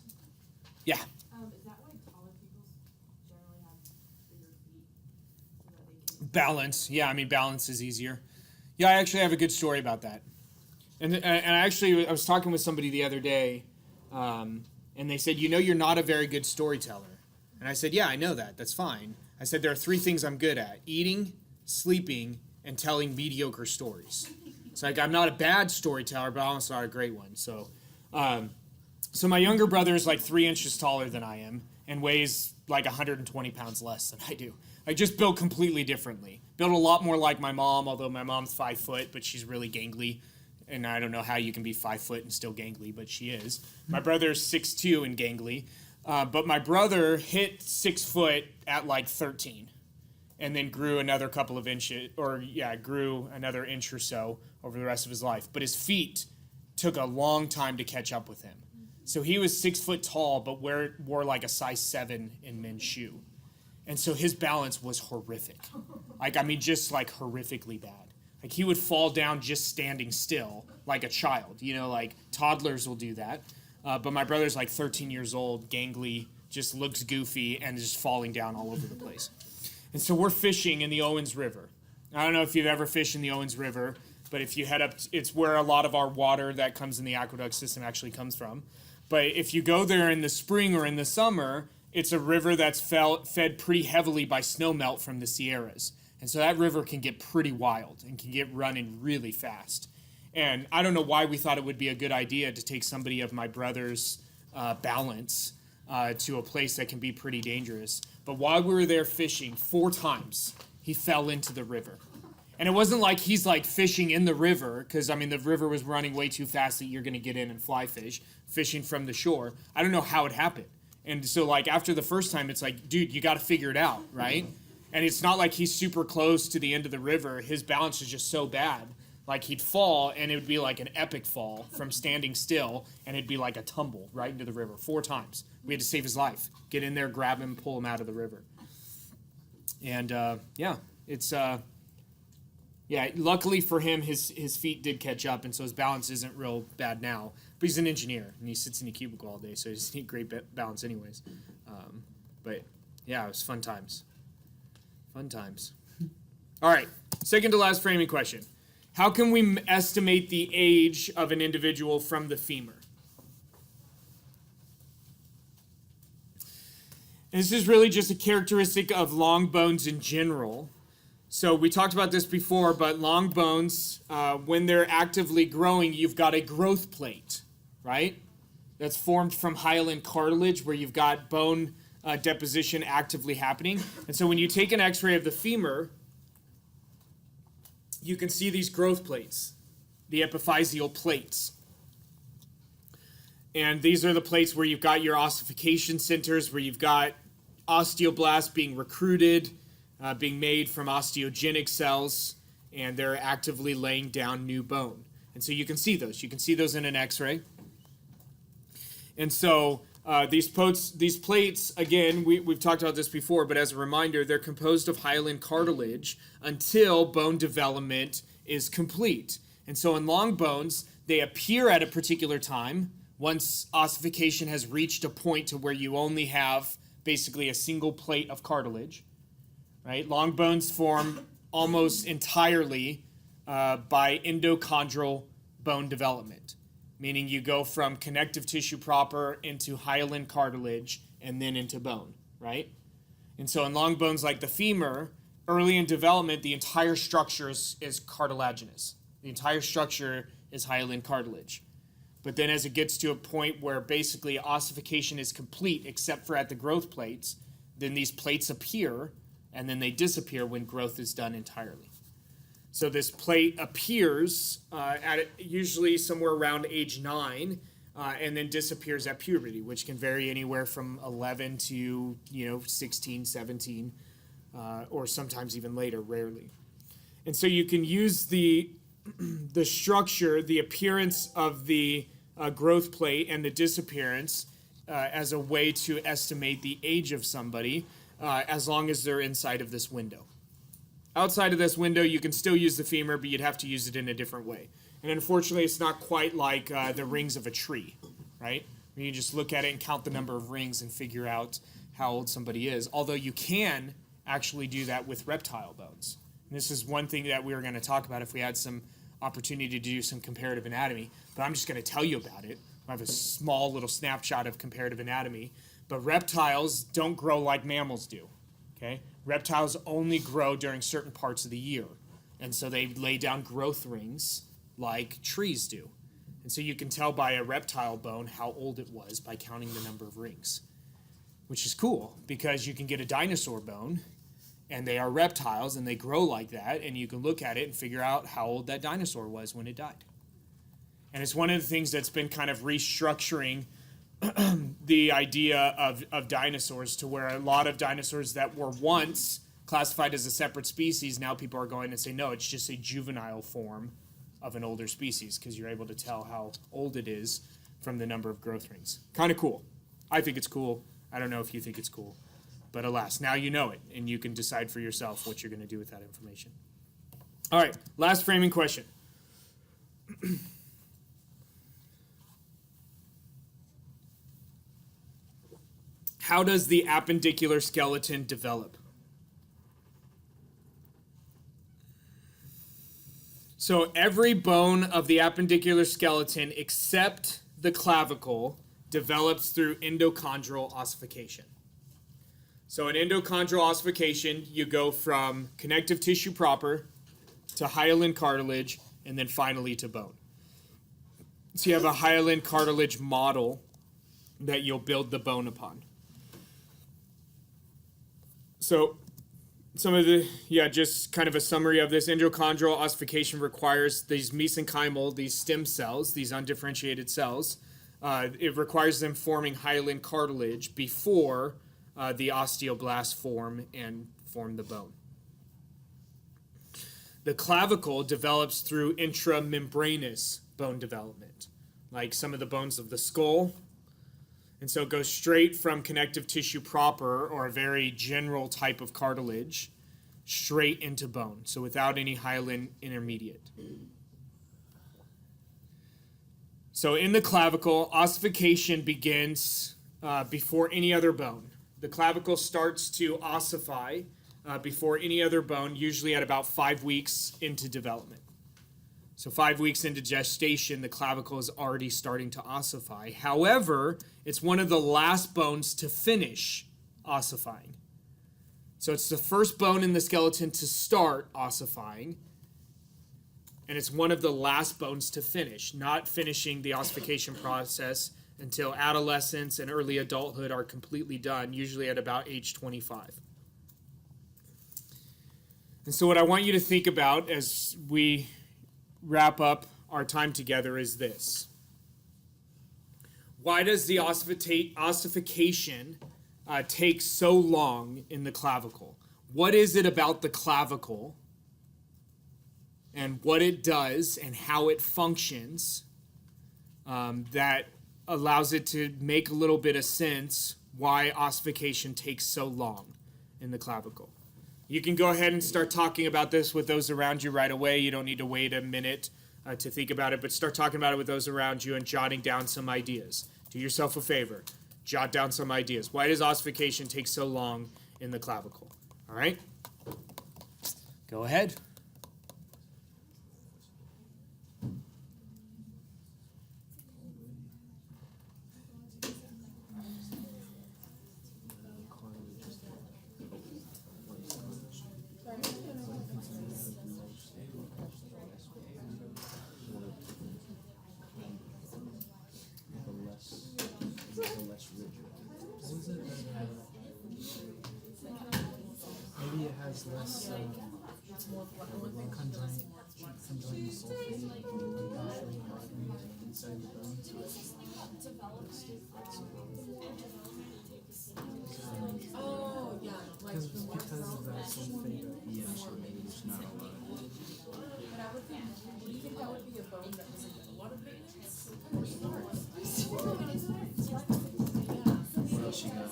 S1: Yeah.
S6: Is that why taller people generally have bigger feet? So that they can
S1: Balance. Yeah, I mean, balance is easier. Yeah, I actually have a good story about that. And I was talking with somebody the other day, and they said, you're not a very good storyteller. And I said, yeah, I know that. That's fine. I said, there are 3 things I'm good at: eating, sleeping, and telling mediocre stories. It's like, I'm not a bad storyteller, but I'm also not a great one. So my younger brother is like 3 inches taller than I am and weighs like 120 pounds less than I do. I just built completely differently. Built a lot more like my mom, although my mom's 5 foot, but she's really gangly. And I don't know how you can be 5 foot and still gangly, but she is. My brother is 6'2" and gangly. But my brother hit 6 foot at like 13 and then grew another couple of inches, grew another inch or so over the rest of his life. But his feet took a long time to catch up with him. So he was 6 foot tall, but wore like a size 7 in men's shoe. And so his balance was horrific. Just like horrifically bad. Like he would fall down just standing still like a child. Like toddlers will do that. But my brother's like 13 years old, gangly, just looks goofy, and is just falling down all over the place. And so we're fishing in the Owens River. I don't know if you've ever fished in the Owens River, but if you head up, it's where a lot of our water that comes in the aqueduct system actually comes from. But if you go there in the spring or in the summer, it's a river that's fed pretty heavily by snowmelt from the Sierras. And so that river can get pretty wild and can get running really fast. And I don't know why we thought it would be a good idea to take somebody of my brother's balance to a place that can be pretty dangerous. But while we were there fishing, 4 times he fell into the river. And it wasn't like he's like fishing in the river, because the river was running way too fast that you're going to get in and fly fish, fishing from the shore. I don't know how it happened. And so like after the first time, it's like, dude, you got to figure it out, right? And it's not like he's super close to the end of the river. His balance is just so bad Like he'd fall, and it would be like an epic fall from standing still, and it'd be like a tumble right into the river 4 times. We had to save his life. Get in there, grab him, pull him out of the river. And luckily for him, his feet did catch up, and so his balance isn't real bad now. But he's an engineer, and he sits in a cubicle all day, so he doesn't need great balance anyways. But yeah, it was fun times. Fun times. All right, second to last framing question. How can we estimate the age of an individual from the femur? And this is really just a characteristic of long bones in general. So we talked about this before, but long bones, when they're actively growing, you've got a growth plate, right? That's formed from hyaline cartilage where you've got bone deposition actively happening. And so when you take an x-ray of the femur, you can see these growth plates, the epiphyseal plates. And these are the plates where you've got your ossification centers, where you've got osteoblasts being recruited, being made from osteogenic cells, and they're actively laying down new bone. And so you can see those. You can see those in an x-ray. And so these plates, again, we've talked about this before, but as a reminder, they're composed of hyaline cartilage until bone development is complete. And so in long bones, they appear at a particular time once ossification has reached a point to where you only have basically a single plate of cartilage, right? Long bones form almost entirely by endochondral bone development, meaning you go from connective tissue proper into hyaline cartilage and then into bone, right? And so in long bones like the femur, early in development, the entire structure is cartilaginous. The entire structure is hyaline cartilage. But then as it gets to a point where basically ossification is complete except for at the growth plates, then these plates appear and then they disappear when growth is done entirely. So this plate appears at usually somewhere around age 9 and then disappears at puberty, which can vary anywhere from 11 to 16, 17, or sometimes even later, rarely. And so you can use the structure, the appearance of the growth plate and the disappearance as a way to estimate the age of somebody as long as they're inside of this window. Outside of this window, you can still use the femur, but you'd have to use it in a different way. And unfortunately, it's not quite like the rings of a tree, right? Where you just look at it and count the number of rings and figure out how old somebody is. Although you can actually do that with reptile bones. And this is one thing that we were going to talk about if we had some opportunity to do some comparative anatomy. But I'm just going to tell you about it. I have a small little snapshot of comparative anatomy. But reptiles don't grow like mammals do, okay? Reptiles only grow during certain parts of the year. And so they lay down growth rings like trees do. And so you can tell by a reptile bone how old it was by counting the number of rings, which is cool because you can get a dinosaur bone and they are reptiles and they grow like that, and you can look at it and figure out how old that dinosaur was when it died. And it's one of the things that's been kind of restructuring the idea of dinosaurs to where a lot of dinosaurs that were once classified as a separate species, now people are going and say, no, it's just a juvenile form of an older species because you're able to tell how old it is from the number of growth rings. Kind of cool. I think it's cool. I don't know if you think it's cool. But alas, now you know it, and you can decide for yourself what you're going to do with that information. All right, last framing question. How does the appendicular skeleton develop? So every bone of the appendicular skeleton except the clavicle develops through endochondral ossification. So in endochondral ossification, you go from connective tissue proper to hyaline cartilage and then finally to bone. So you have a hyaline cartilage model that you'll build the bone upon. So some of the, just kind of a summary of this. Endochondral ossification requires these mesenchymal, these stem cells, these undifferentiated cells. It requires them forming hyaline cartilage before the osteoblasts form and form the bone. The clavicle develops through intramembranous bone development, like some of the bones of the skull. And so it goes straight from connective tissue proper, or a very general type of cartilage, straight into bone, so without any hyaline intermediate. So in the clavicle, ossification begins before any other bone. The clavicle starts to ossify before any other bone, usually at about 5 weeks into development. So 5 weeks into gestation, the clavicle is already starting to ossify. However, it's one of the last bones to finish ossifying. So it's the first bone in the skeleton to start ossifying, and it's one of the last bones to finish, not finishing the ossification process until adolescence and early adulthood are completely done, usually at about age 25. And so what I want you to think about as we wrap up our time together is this. Why does the ossification take so long in the clavicle? What is it about the clavicle and what it does and how it functions that allows it to make a little bit of sense why ossification takes so long in the clavicle? You can go ahead and start talking about this with those around you right away. You don't need to wait a minute to think about it, but start talking about it with those around you and jotting down some ideas. Do yourself a favor. Jot down some ideas. Why does ossification take so long in the clavicle? All right? Go ahead.
S3: Maybe it has less conjoined sulfate naturally happening inside the bone, so it stays flexible.
S6: Oh, yeah, like the more
S3: Because of that sulfate.
S4: Yeah, so maybe it's not a lot.
S6: But I would think, do you think that would be a bone that doesn't get a lot of maintenance? Or starts?
S4: What else you got?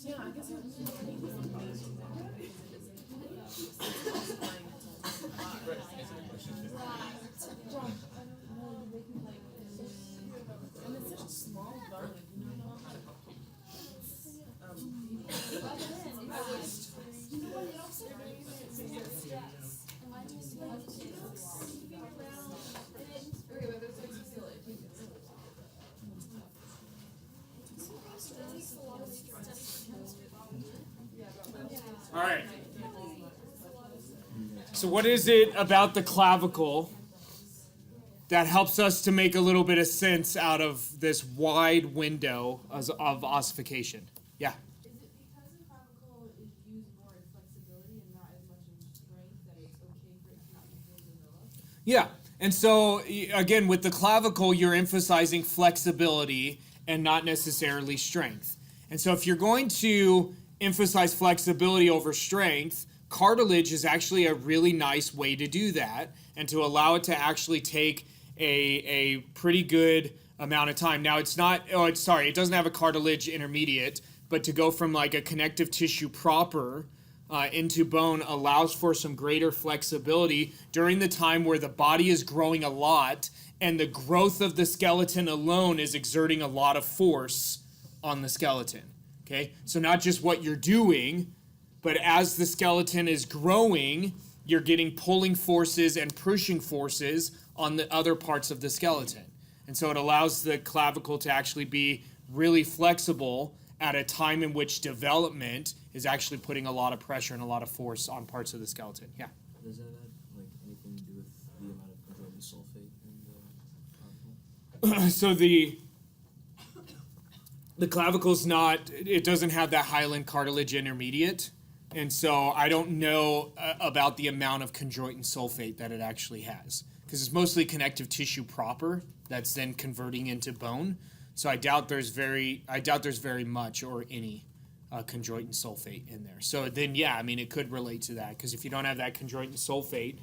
S6: Yeah, I guess it would and it's such a small bone, you know.
S1: All right. So what is it about the clavicle that helps us to make a little bit of sense out of this wide window of ossification? Yeah.
S6: Is it because the clavicle is used more in flexibility and not as much in strength that it's okay for it to not be fully developed?
S1: Yeah. And so, again, with the clavicle, you're emphasizing flexibility and not necessarily strength. And so if you're going to emphasize flexibility over strength, cartilage is actually a really nice way to do that and to allow it to actually take a pretty good amount of time. Now, it doesn't have a cartilage intermediate, but to go from like a connective tissue proper into bone allows for some greater flexibility during the time where the body is growing a lot and the growth of the skeleton alone is exerting a lot of force on the skeleton. Okay, so not just what you're doing, but as the skeleton is growing, you're getting pulling forces and pushing forces on the other parts of the skeleton. And so it allows the clavicle to actually be really flexible at a time in which development is actually putting a lot of pressure and a lot of force on parts of the skeleton. Yeah.
S4: Does that have like anything to do with the amount of conjoined sulfate in the clavicle?
S1: So the clavicle's it doesn't have that hyaline cartilage intermediate. And so I don't know about the amount of conjoint sulfate that it actually has, because it's mostly connective tissue proper that's then converting into bone. So I doubt there's very much or any chondroitin sulfate in there. So then, yeah, I mean, it could relate to that, because if you don't have that chondroitin sulfate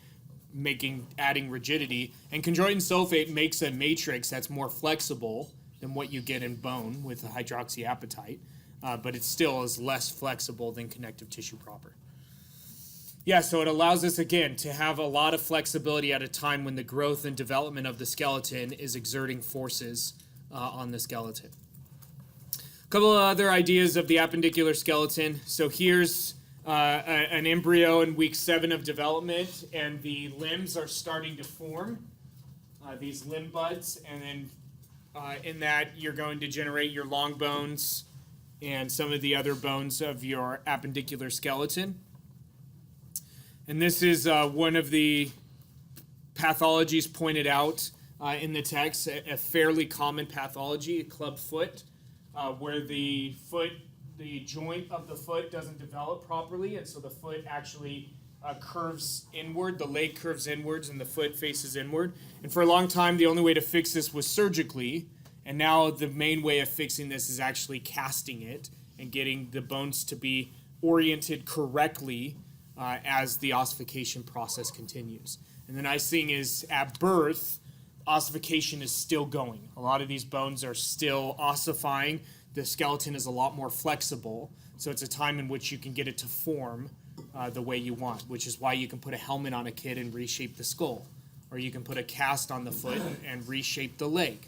S1: adding rigidity, and chondroitin sulfate makes a matrix that's more flexible than what you get in bone with the hydroxyapatite, but it still is less flexible than connective tissue proper. Yeah, so it allows us, again, to have a lot of flexibility at a time when the growth and development of the skeleton is exerting forces on the skeleton. A couple of other ideas of the appendicular skeleton. So here's an embryo in week 7 of development, and the limbs are starting to form, these limb buds, and then in that you're going to generate your long bones and some of the other bones of your appendicular skeleton. And this is one of the pathologies pointed out in the text, a fairly common pathology, a club foot, where the joint of the foot doesn't develop properly, and so the foot actually curves inward, the leg curves inwards, and the foot faces inward. And for a long time, the only way to fix this was surgically, and now the main way of fixing this is actually casting it and getting the bones to be oriented correctly as the ossification process continues. And the nice thing is, at birth, ossification is still going. A lot of these bones are still ossifying. The skeleton is a lot more flexible, so it's a time in which you can get it to form the way you want, which is why you can put a helmet on a kid and reshape the skull, or you can put a cast on the foot and reshape the leg.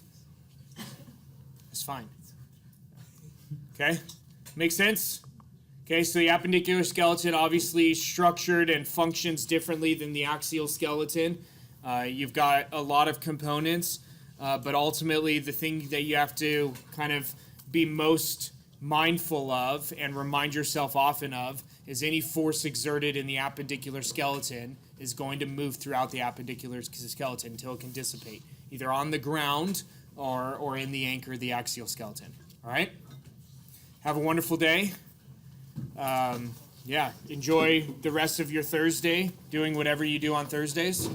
S1: It's fine. Okay? Make sense? Okay, so the appendicular skeleton obviously structured and functions differently than the axial skeleton. You've got a lot of components, but ultimately the thing that you have to kind of be most mindful of and remind yourself often of is any force exerted in the appendicular skeleton is going to move throughout the appendicular skeleton until it can dissipate, either on the ground or in the anchor, the axial skeleton. All right? Have a wonderful day. Enjoy the rest of your Thursday, doing whatever you do on Thursdays.